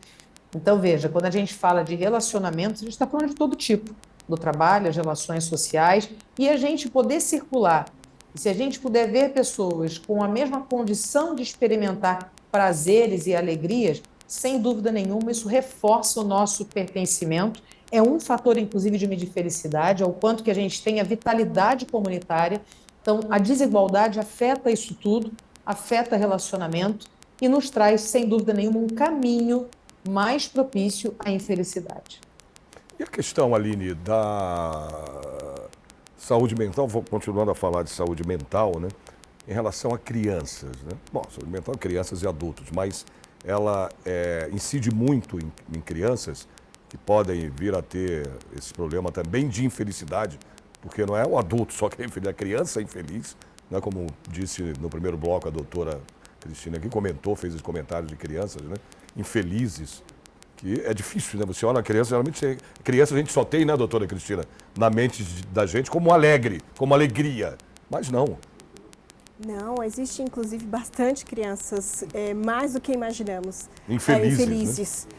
Então, veja, quando a gente fala de relacionamentos, a gente está falando de todo tipo, do trabalho, as relações sociais, e a gente poder circular. E se a gente puder ver pessoas com a mesma condição de experimentar prazeres e alegrias, sem dúvida nenhuma, isso reforça o nosso pertencimento. É um fator, inclusive, de medir felicidade, ao quanto que a gente tem a vitalidade comunitária. Então, a desigualdade afeta isso tudo, afeta relacionamento e nos traz, sem dúvida nenhuma, um caminho mais propício à infelicidade. E a questão, Aline, da saúde mental, vou continuando a falar de saúde mental, né? Em relação a crianças, né? Bom, saúde mental, crianças e adultos, mas ela incide muito em crianças que podem vir a ter esse problema também de infelicidade, porque não é o adulto só que é infeliz, a criança é infeliz, né? Como disse no primeiro bloco a doutora Cristina, que comentou, fez esse comentário de crianças, né? Infelizes, que é difícil, né? Você olha a criança, geralmente criança a gente só tem, né, doutora Cristina, na mente da gente como alegre, como alegria, mas não. Não, existe inclusive bastante crianças, mais do que imaginamos, Infelizes. Né?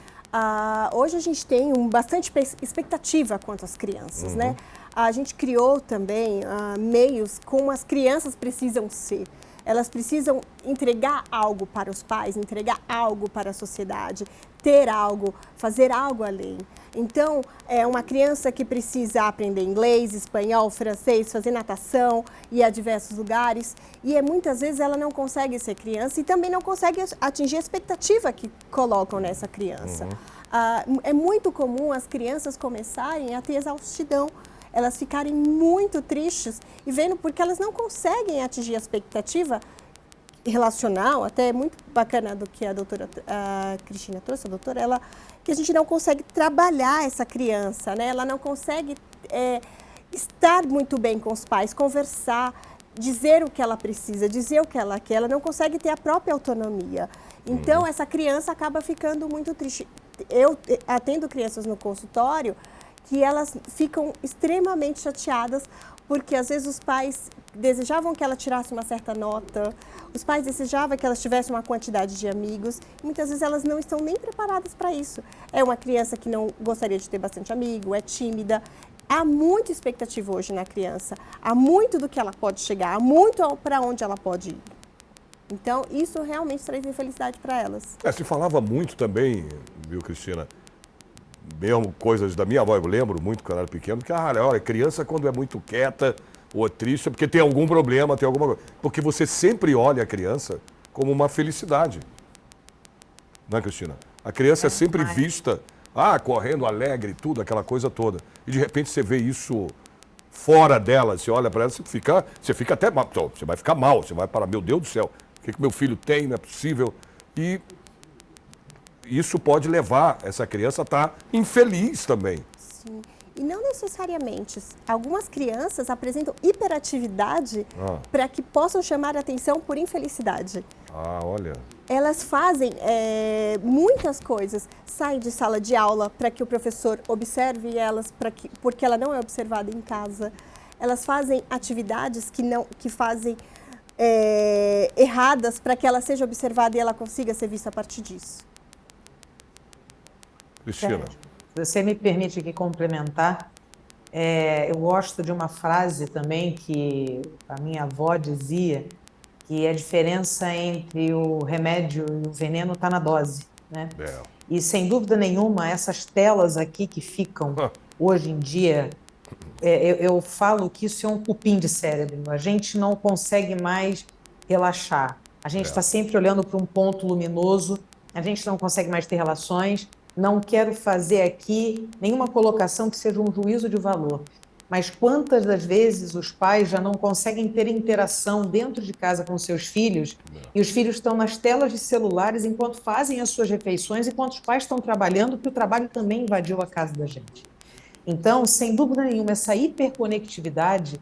Hoje a gente tem bastante expectativa quanto às crianças, né? A gente criou também meios como as crianças precisam ser. Elas precisam entregar algo para os pais, entregar algo para a sociedade, ter algo, fazer algo além. Então, é uma criança que precisa aprender inglês, espanhol, francês, fazer natação, ir a diversos lugares. E muitas vezes ela não consegue ser criança e também não consegue atingir a expectativa que colocam nessa criança. É muito comum as crianças começarem a ter exaustidão, elas ficarem muito tristes e vendo porque elas não conseguem atingir a expectativa relacional, até muito bacana do que a doutora Cristina trouxe, a doutora, que a gente não consegue trabalhar essa criança, né? Ela não consegue estar muito bem com os pais, conversar, dizer o que ela precisa, dizer o que ela quer, ela não consegue ter a própria autonomia. Então, essa criança acaba ficando muito triste. Eu atendo crianças no consultório que elas ficam extremamente chateadas porque às vezes os pais desejavam que ela tirasse uma certa nota, os pais desejavam que elas tivessem uma quantidade de amigos, e muitas vezes elas não estão nem preparadas para isso. É uma criança que não gostaria de ter bastante amigo, é tímida. Há muita expectativa hoje na criança, há muito do que ela pode chegar, há muito para onde ela pode ir. Então, isso realmente traz infelicidade para elas. Se falava muito também, viu, Cristina? Mesmo coisas da minha avó, eu lembro muito quando eu era pequeno, que, olha, criança quando é muito quieta ou é triste é porque tem algum problema, tem alguma coisa. Porque você sempre olha a criança como uma felicidade. Não é, Cristina? A criança é sempre vista, correndo alegre, tudo, aquela coisa toda. E de repente você vê isso fora dela, você olha para ela, você fica até mal. Você vai ficar mal, você vai falar, meu Deus do céu, o que meu filho tem, não é possível. E isso pode levar essa criança a estar infeliz também. Sim, e não necessariamente. Algumas crianças apresentam hiperatividade para que possam chamar a atenção por infelicidade. Olha. Elas fazem muitas coisas, saem de sala de aula para que o professor observe elas, porque ela não é observada em casa. Elas fazem atividades que fazem erradas para que ela seja observada e ela consiga ser vista a partir disso. Cristina. Se você me permite aqui complementar, eu gosto de uma frase também que a minha avó dizia, que a diferença entre o remédio e o veneno está na dose, né? E sem dúvida nenhuma, essas telas aqui que ficam hoje em dia, eu falo que isso é um cupim de cérebro, a gente não consegue mais relaxar, a gente está sempre olhando para um ponto luminoso, a gente não consegue mais ter relações. Não quero fazer aqui nenhuma colocação que seja um juízo de valor, mas quantas das vezes os pais já não conseguem ter interação dentro de casa com seus filhos e os filhos estão nas telas de celulares enquanto fazem as suas refeições, enquanto os pais estão trabalhando, porque o trabalho também invadiu a casa da gente. Então, sem dúvida nenhuma, essa hiperconectividade,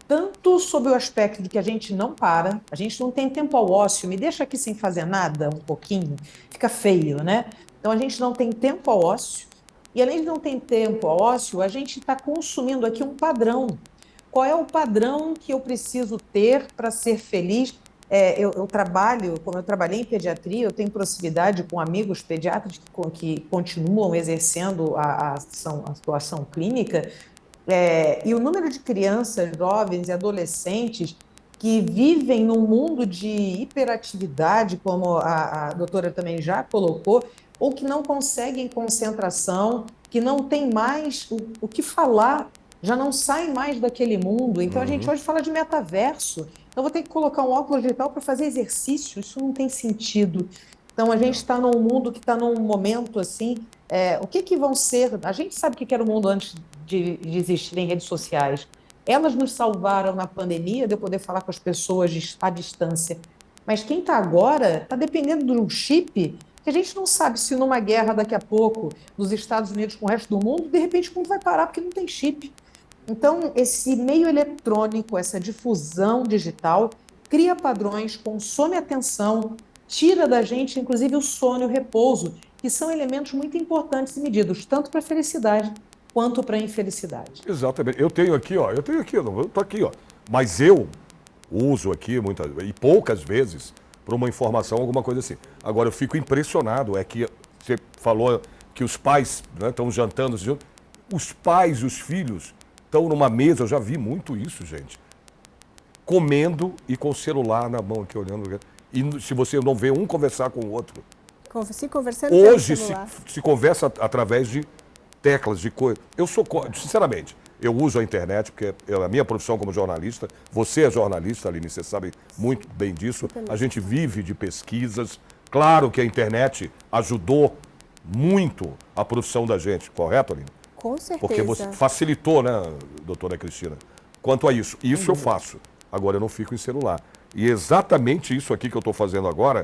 tanto sob o aspecto de que a gente não para, a gente não tem tempo ao ócio, me deixa aqui sem fazer nada um pouquinho, fica feio, né? Então, a gente não tem tempo ao ócio, e além de não ter tempo ao ócio, a gente está consumindo aqui um padrão. Qual é o padrão que eu preciso ter para ser feliz? Eu trabalho, como eu trabalhei em pediatria, eu tenho proximidade com amigos pediatras que continuam exercendo a atuação clínica, e o número de crianças, jovens e adolescentes que vivem num mundo de hiperatividade, como a doutora também já colocou, ou que não conseguem concentração, que não tem mais o que falar, já não sai mais daquele mundo. Então, a gente hoje fala de metaverso. Então, vou ter que colocar um óculos digital para fazer exercício. Isso não tem sentido. Então, a gente está num mundo que está num momento assim... o que vão ser... A gente sabe o que era o mundo antes de existirem redes sociais. Elas nos salvaram na pandemia de eu poder falar com as pessoas à distância. Mas quem está agora está dependendo de um chip Que a gente não sabe se numa guerra daqui a pouco, nos Estados Unidos com o resto do mundo, de repente o mundo vai parar porque não tem chip. Então, esse meio eletrônico, essa difusão digital, cria padrões, consome atenção, tira da gente, inclusive, o sono e o repouso, que são elementos muito importantes e medidos, tanto para a felicidade quanto para a infelicidade. Exatamente. Eu tenho aqui, ó. Eu tô aqui, ó. Mas eu uso aqui muitas e poucas vezes para uma informação, alguma coisa assim. Agora, eu fico impressionado, é que você falou que os pais estão jantando, os pais e os filhos estão numa mesa, eu já vi muito isso, gente, comendo e com o celular na mão aqui, olhando. E se você não vê um conversar com o outro. Se conversando pelo Hoje celular. se conversa através de teclas, de coisas. Eu sou, sinceramente, eu uso a internet, porque a minha profissão como jornalista, você é jornalista, Aline, você sabe muito bem disso. A gente vive de pesquisas. Claro que a internet ajudou muito a profissão da gente, correto, Aline? Com certeza. Porque você facilitou, né, doutora Cristina? Quanto a isso. Isso eu faço. Agora eu não fico em celular. E exatamente isso aqui que eu estou fazendo agora,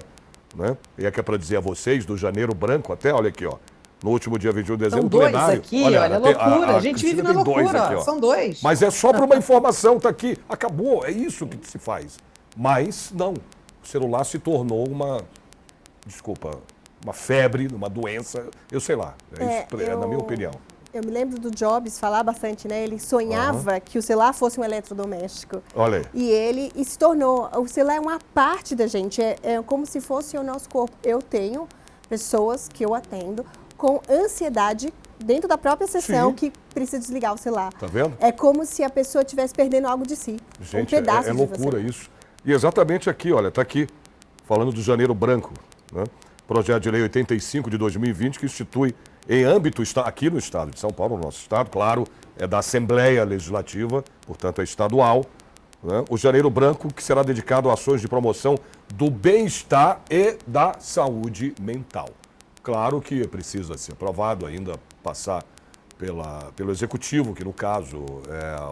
né? E é que é para dizer a vocês, do Janeiro Branco até, olha aqui, ó. No último dia 21 de dezembro, São dois plenário. aqui, olha, loucura. A gente Cristina vive na tem dois loucura, aqui, ó. são dois. Mas é só para uma informação, tá aqui. Acabou, é isso que se faz. Mas não, o celular se tornou uma febre, uma doença, eu sei lá. É na minha opinião. Eu me lembro do Jobs falar bastante, né? Ele sonhava que o celular fosse um eletrodoméstico. Olha aí. E se tornou. O celular é uma parte da gente, é como se fosse o nosso corpo. Eu tenho pessoas que eu atendo com ansiedade dentro da própria sessão que precisa desligar o celular. Tá vendo? É como se a pessoa estivesse perdendo algo de si. Gente, um pedaço é de loucura você. isso. E exatamente aqui, olha, tá aqui, falando do Janeiro Branco, né? Projeto de Lei 85 de 2020, que institui em âmbito, aqui no estado de São Paulo, no nosso estado, claro, é da Assembleia Legislativa, portanto é estadual, né? O Janeiro Branco, que será dedicado a ações de promoção do bem-estar e da saúde mental. Claro que precisa ser aprovado ainda, passar pelo Executivo, que no caso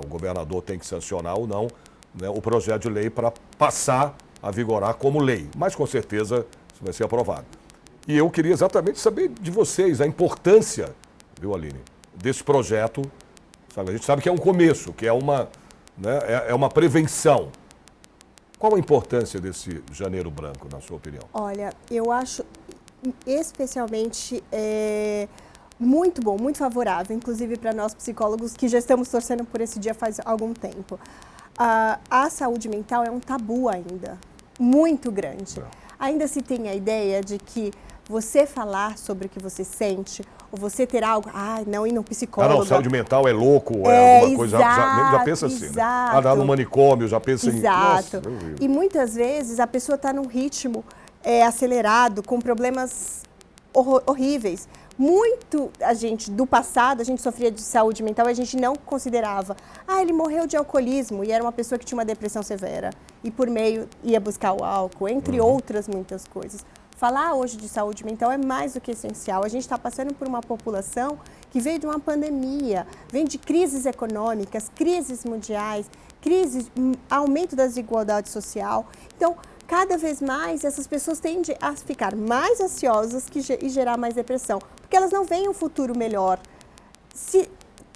o governador tem que sancionar ou não, né, o projeto de lei para passar a vigorar como lei. Mas com certeza isso vai ser aprovado. E eu queria exatamente saber de vocês a importância, viu, Aline, desse projeto. Sabe? A gente sabe que é um começo, que é uma prevenção. Qual a importância desse Janeiro Branco, na sua opinião? Olha, eu acho especialmente muito bom, muito favorável, inclusive para nós psicólogos que já estamos torcendo por esse dia faz algum tempo. A saúde mental é um tabu ainda, muito grande. Ainda se tem a ideia de que você falar sobre o que você sente, ou você ter algo, não ir no psicólogo. Não, saúde mental é louco, é alguma coisa, já pensa assim, exato. né? No manicômio, já pensa em... Exato. Nossa, e muitas vezes a pessoa está num ritmo acelerado, com problemas horríveis. Muito a gente, do passado, a gente sofria de saúde mental e a gente não considerava. Ele morreu de alcoolismo e era uma pessoa que tinha uma depressão severa. E por meio ia buscar o álcool, entre outras muitas coisas. Falar hoje de saúde mental é mais do que essencial. A gente está passando por uma população que veio de uma pandemia, vem de crises econômicas, crises mundiais, aumento da desigualdade social. Então, cada vez mais essas pessoas tendem a ficar mais ansiosas e gerar mais depressão, porque elas não veem um futuro melhor. Se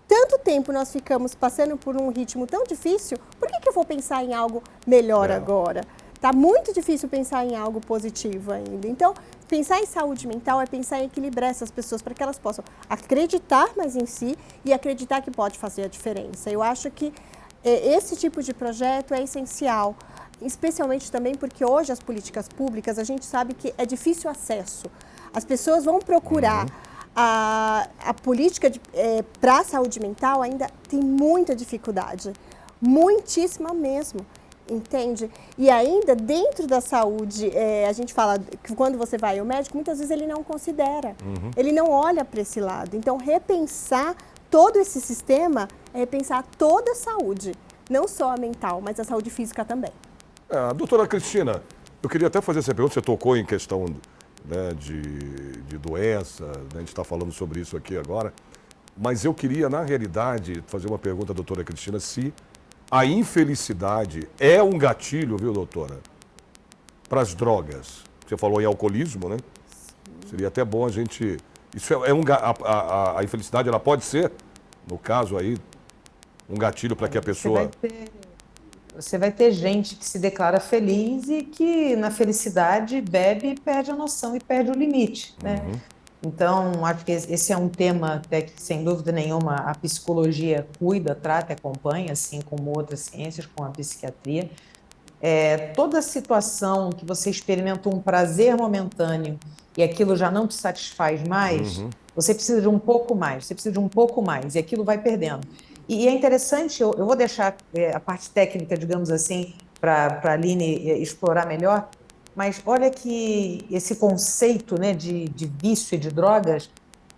tanto tempo nós ficamos passando por um ritmo tão difícil, por que eu vou pensar em algo melhor agora? Está muito difícil pensar em algo positivo ainda. Então, pensar em saúde mental é pensar em equilibrar essas pessoas para que elas possam acreditar mais em si e acreditar que pode fazer a diferença. Eu acho que esse tipo de projeto é essencial, especialmente também porque hoje as políticas públicas, a gente sabe que é difícil acesso. As pessoas vão procurar a política para a saúde mental, ainda tem muita dificuldade, muitíssima mesmo. Entende? E ainda dentro da saúde, a gente fala que quando você vai ao médico, muitas vezes ele não considera, ele não olha para esse lado. Então, repensar todo esse sistema é repensar toda a saúde, não só a mental, mas a saúde física também. Doutora Cristina, eu queria até fazer essa pergunta, você tocou em questão, né, de doença, né, a gente está falando sobre isso aqui agora, mas eu queria, na realidade, fazer uma pergunta à doutora Cristina, se a infelicidade é um gatilho, viu, doutora, para as drogas. Você falou em alcoolismo, né? Seria até bom a gente... Isso é um, a infelicidade, ela pode ser, no caso aí, um gatilho para que a pessoa... Você vai ter gente que se declara feliz e que na felicidade bebe e perde a noção e perde o limite, né? Então, acho que esse é um tema até que, sem dúvida nenhuma, a psicologia cuida, trata e acompanha, assim como outras ciências, como a psiquiatria. Toda situação que você experimenta um prazer momentâneo e aquilo já não te satisfaz mais, você precisa de um pouco mais, você precisa de um pouco mais, e aquilo vai perdendo. E é interessante, eu vou deixar a parte técnica, digamos assim, para a Aline explorar melhor, mas olha que esse conceito, né, de vício e de drogas,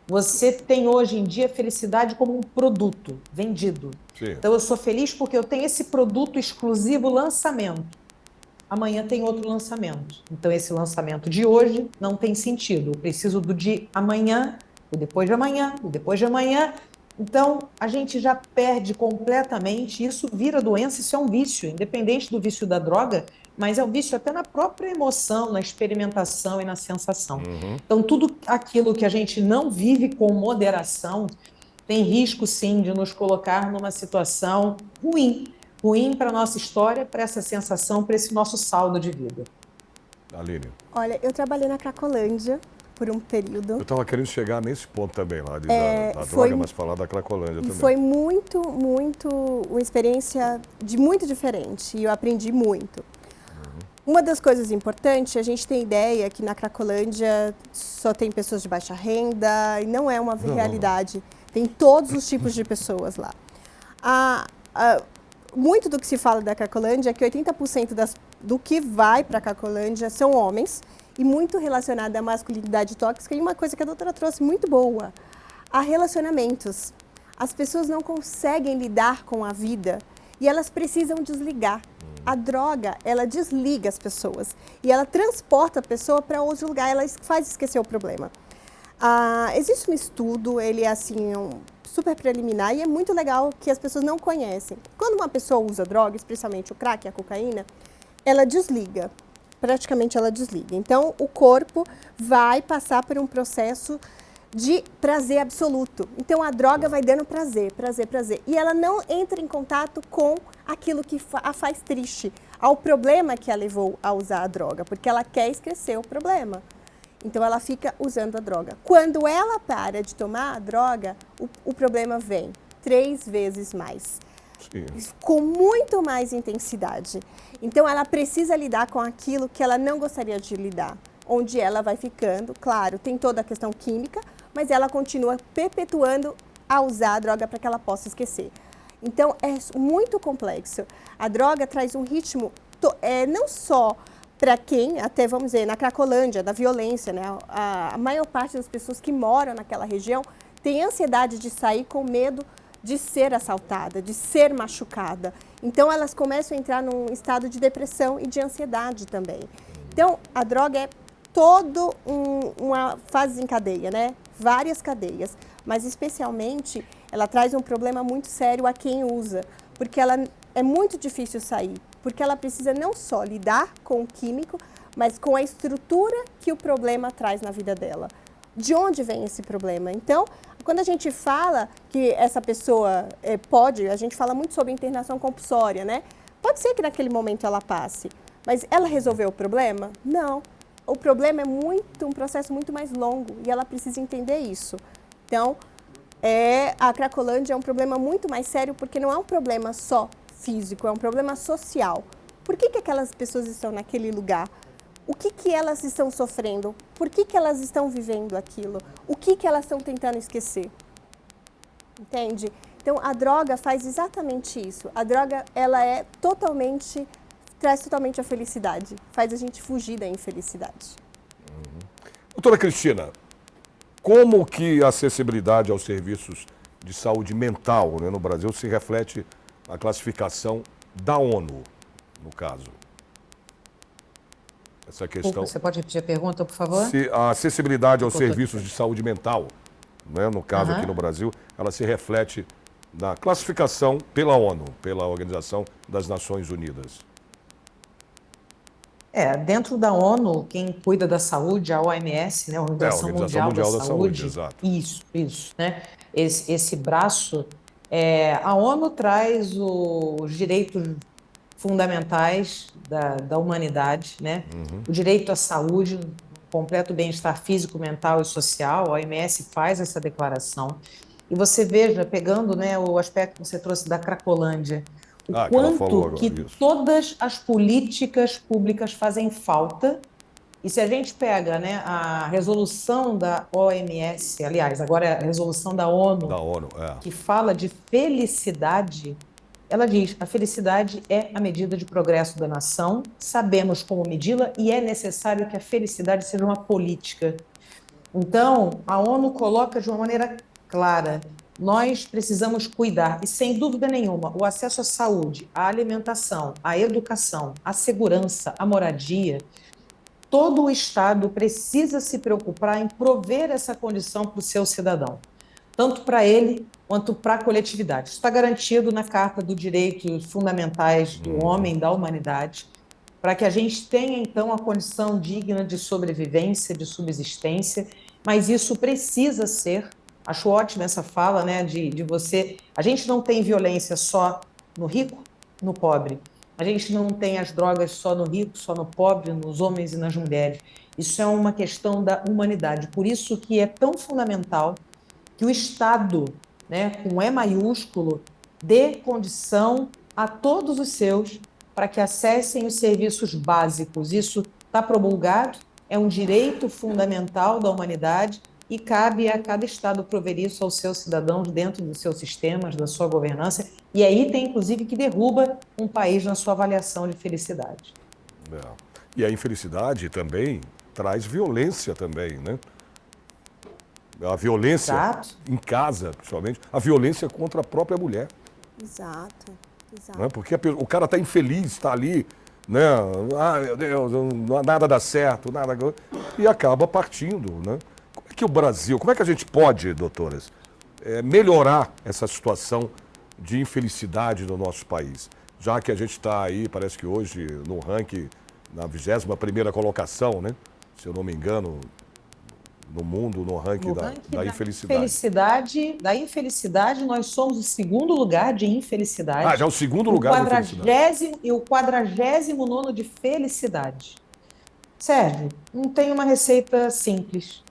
você tem hoje em dia felicidade como um produto vendido. Sim. Então, eu sou feliz porque eu tenho esse produto exclusivo lançamento. Amanhã tem outro lançamento. Então, esse lançamento de hoje não tem sentido. Eu preciso do de amanhã, o depois de amanhã, o depois de amanhã. Então, a gente já perde completamente, isso vira doença, isso é um vício, independente do vício da droga, mas é um vício até na própria emoção, na experimentação e na sensação. Então, tudo aquilo que a gente não vive com moderação tem risco, sim, de nos colocar numa situação ruim. Ruim para a nossa história, para essa sensação, para esse nosso saldo de vida. Aline. Olha, eu trabalhei na Cracolândia por um período. Eu estava querendo chegar nesse ponto também, lá da foi- droga, mas falar da Cracolândia E também. foi muito, muito, uma experiência muito diferente e eu aprendi muito. Uma das coisas importantes, a gente tem ideia que na Cracolândia só tem pessoas de baixa renda e não é uma realidade. Tem todos os tipos de pessoas lá. Muito do que se fala da Cracolândia é que 80% do que vai para a Cracolândia são homens e muito relacionado à masculinidade tóxica. E uma coisa que a doutora trouxe muito boa, a relacionamentos. As pessoas não conseguem lidar com a vida e elas precisam desligar. A droga, ela desliga as pessoas e ela transporta a pessoa para outro lugar, ela faz esquecer o problema. Existe um estudo, ele é assim, super preliminar e é muito legal que as pessoas não conhecem. Quando uma pessoa usa droga, especialmente o crack e a cocaína, ela desliga, praticamente ela desliga. Então, o corpo vai passar por um processo de prazer absoluto. Então, a droga vai dando prazer, prazer, prazer. E ela não entra em contato com aquilo que a faz triste, ao problema que a levou a usar a droga, porque ela quer esquecer o problema. Então, ela fica usando a droga. Quando ela para de tomar a droga, o problema vem 3 vezes mais. Sim. Com muito mais intensidade. Então, ela precisa lidar com aquilo que ela não gostaria de lidar. Onde ela vai ficando, claro, tem toda a questão química, mas ela continua perpetuando a usar a droga para que ela possa esquecer. Então, é muito complexo. A droga traz um ritmo, não só para quem, até vamos dizer, na Cracolândia, da violência, né? A maior parte das pessoas que moram naquela região tem ansiedade de sair com medo de ser assaltada, de ser machucada. Então, elas começam a entrar num estado de depressão e de ansiedade também. Então, a droga é toda uma fase em cadeia, né? Várias cadeias, mas especialmente ela traz um problema muito sério a quem usa, porque ela é muito difícil sair, porque ela precisa não só lidar com o químico, mas com a estrutura que o problema traz na vida dela. De onde vem esse problema? Então, quando a gente fala que essa pessoa a gente fala muito sobre internação compulsória, né? Pode ser que naquele momento ela passe, mas ela resolveu o problema? Não. O problema é um processo muito mais longo e ela precisa entender isso. Então, a Cracolândia é um problema muito mais sério porque não é um problema só físico, é um problema social. Por que aquelas pessoas estão naquele lugar? O que elas estão sofrendo? Por que elas estão vivendo aquilo? O que elas estão tentando esquecer? Entende? Então, a droga faz exatamente isso. A droga, ela traz totalmente a felicidade, faz a gente fugir da infelicidade. Doutora Cristina, como que a acessibilidade aos serviços de saúde mental, né, no Brasil se reflete na classificação da ONU, no caso? Essa questão... Você pode repetir a pergunta, por favor? Se a acessibilidade aos serviços de saúde mental, né, no caso aqui no Brasil, ela se reflete na classificação pela ONU, pela Organização das Nações Unidas. Dentro da ONU, quem cuida da saúde, a OMS, né, a É, a Organização Organização Mundial da Mundial da Saúde, Saúde, exato. isso, né? Esse braço, a ONU traz os direitos fundamentais da humanidade, né? O direito à saúde, completo bem-estar físico, mental e social, a OMS faz essa declaração. E você veja, pegando, né, o aspecto que você trouxe da Cracolândia, o Ah, que ela falou quanto agora, que isso. todas as políticas públicas fazem falta. E se a gente pega, né, a resolução da OMS, aliás, agora é a resolução da Da ONU, ONU, que fala de felicidade, ela diz: a felicidade é a medida de progresso da nação, sabemos como medi-la e é necessário que a felicidade seja uma política. Então, a ONU coloca de uma maneira clara: nós precisamos cuidar, e sem dúvida nenhuma, o acesso à saúde, à alimentação, à educação, à segurança, à moradia, todo o Estado precisa se preocupar em prover essa condição para o seu cidadão, tanto para ele quanto para a coletividade. Isso está garantido na Carta dos Direitos Fundamentais do Homem e da Humanidade, para que a gente tenha, então, a condição digna de sobrevivência, de subsistência, mas isso precisa ser, acho ótima essa fala, né, de você, a gente não tem violência só no rico, no pobre, a gente não tem as drogas só no rico, só no pobre, nos homens e nas mulheres, isso é uma questão da humanidade, por isso que é tão fundamental que o Estado, né, com E maiúsculo, dê condição a todos os seus para que acessem os serviços básicos. Isso está promulgado, é um direito fundamental da humanidade e cabe a cada Estado prover isso aos seus cidadãos dentro dos seus sistemas, da sua governança, e aí tem, inclusive, que derruba um país na sua avaliação de felicidade. é. E a infelicidade também traz violência também, né? A violência Exato. em casa, principalmente, a violência contra a própria mulher. Exato, exato. Né? Porque o cara está infeliz, está ali, né? Ah, meu Deus, nada dá certo, nada. E acaba partindo, né? Como é que o Brasil, como é que a gente pode, doutoras, melhorar essa situação de infelicidade no nosso país? Já que a gente está aí, parece que hoje, no ranking, na 21ª colocação, né? Se eu não me engano, no mundo, no ranking No da ranking infelicidade. da infelicidade, nós somos o segundo lugar de infelicidade. Ah, já é o segundo lugar de infelicidade. E o 49º de felicidade. Sérgio, não tem uma receita simples,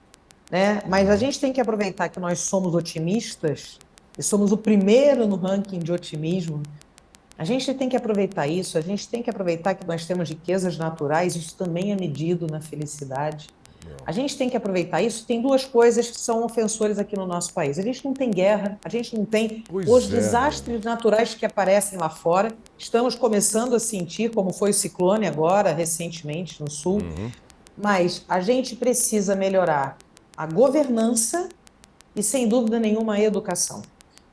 né? Mas a gente tem que aproveitar que nós somos otimistas e somos o primeiro no ranking de otimismo. A gente tem que aproveitar isso, a gente tem que aproveitar que nós temos riquezas naturais, isso também é medido na felicidade. A gente tem que aproveitar isso. Tem duas coisas que são ofensores aqui no nosso país. A gente não tem guerra, a gente não tem os desastres naturais que aparecem lá fora. Estamos começando a sentir, como foi o ciclone agora, recentemente, no sul. Mas a gente precisa melhorar a governança e, sem dúvida nenhuma, a educação.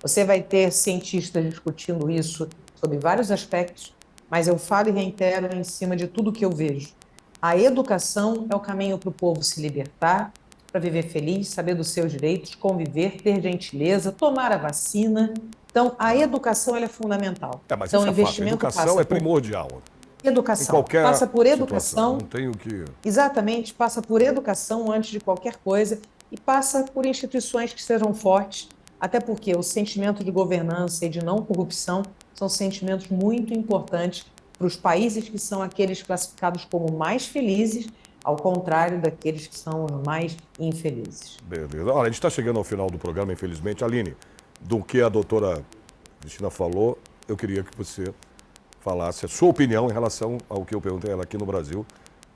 Você vai ter cientistas discutindo isso sob vários aspectos, mas eu falo e reitero em cima de tudo que eu vejo. A educação é o caminho para o povo se libertar, para viver feliz, saber dos seus direitos, conviver, ter gentileza, tomar a vacina. Então, a educação ela é fundamental. Mas então, isso o investimento educação passa é primordial. Educação. Em qualquer passa por situação. educação. Não tenho que... Exatamente, passa por educação antes de qualquer coisa e passa por instituições que sejam fortes, até porque o sentimento de governança e de não corrupção são sentimentos muito importantes para os países que são aqueles classificados como mais felizes, ao contrário daqueles que são os mais infelizes. Beleza. Olha, a gente está chegando ao final do programa, infelizmente. Aline, do que a doutora Cristina falou, eu queria que você falasse a sua opinião em relação ao que eu perguntei a ela aqui no Brasil.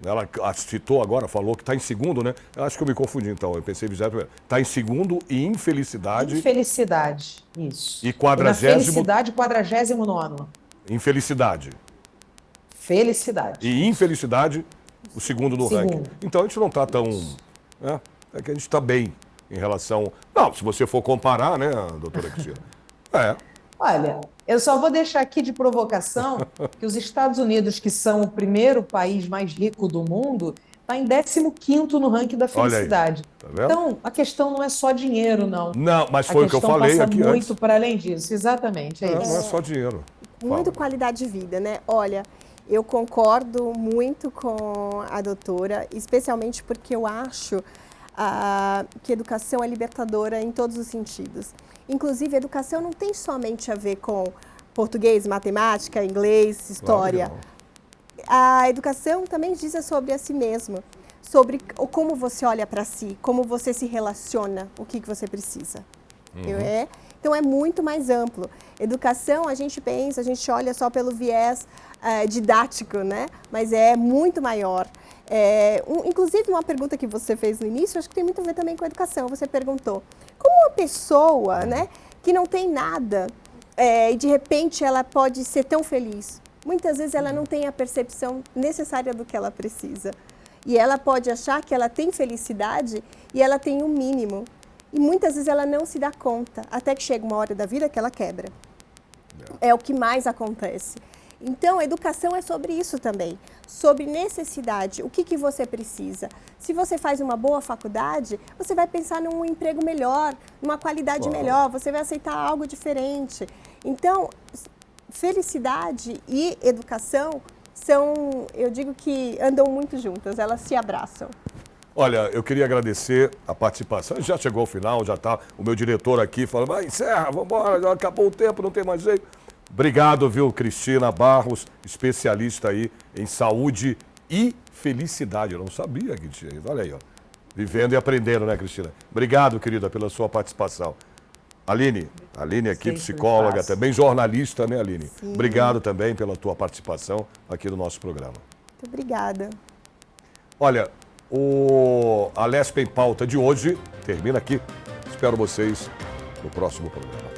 Ela citou agora, falou que está em segundo, né? Eu acho que eu me confundi, então. Eu pensei, está em segundo e infelicidade. Infelicidade, isso. E 40º... na felicidade, 49º. Infelicidade. Felicidade. E infelicidade, o segundo no ranking. Então a gente não está tão... Né? É que a gente está bem em relação... Não, se você for comparar, né, doutora Cristina? Olha, eu só vou deixar aqui de provocação que os Estados Unidos, que são o primeiro país mais rico do mundo, está em 15º no ranking da felicidade. Tá vendo? Então, a questão não é só dinheiro, não. Não, mas foi o que eu falei aqui antes. passa muito para além disso, exatamente. Não é só dinheiro. Muito qualidade de vida, né? Olha, Eu concordo muito com a doutora, especialmente porque eu acho que educação é libertadora em todos os sentidos. Inclusive, educação não tem somente a ver com português, matemática, inglês, história. Claro a educação também diz sobre a si mesmo, sobre como você olha para si, como você se relaciona, o que você precisa. Então, é muito mais amplo. Educação, a gente pensa, a gente olha só pelo viés didático, né? Mas é muito maior. Inclusive, uma pergunta que você fez no início, acho que tem muito a ver também com a educação. Você perguntou, como uma pessoa, né, que não tem nada, e de repente ela pode ser tão feliz? Muitas vezes ela não tem a percepção necessária do que ela precisa. E ela pode achar que ela tem felicidade e ela tem um mínimo. E muitas vezes ela não se dá conta, até que chega uma hora da vida que ela quebra. É o que mais acontece. Então, a educação é sobre isso também, sobre necessidade, o que você precisa. Se você faz uma boa faculdade, você vai pensar num emprego melhor, numa qualidade melhor, você vai aceitar algo diferente. Então, felicidade e educação são, eu digo que andam muito juntas, elas se abraçam. Olha, eu queria agradecer a participação. Já chegou ao final, já está o meu diretor aqui falando, vai, encerra, vamos embora, já acabou o tempo, não tem mais jeito. Obrigado, viu, Cristina Barros, especialista aí em saúde e felicidade. Eu não sabia que tinha isso. Olha aí, ó. Vivendo e aprendendo, né, Cristina? Obrigado, querida, pela sua participação. Aline aqui, psicóloga, também jornalista, né, Aline? Sim. Obrigado também pela tua participação aqui no nosso programa. Muito obrigada. Olha, a Lespe em Pauta de hoje termina aqui. Espero vocês no próximo programa.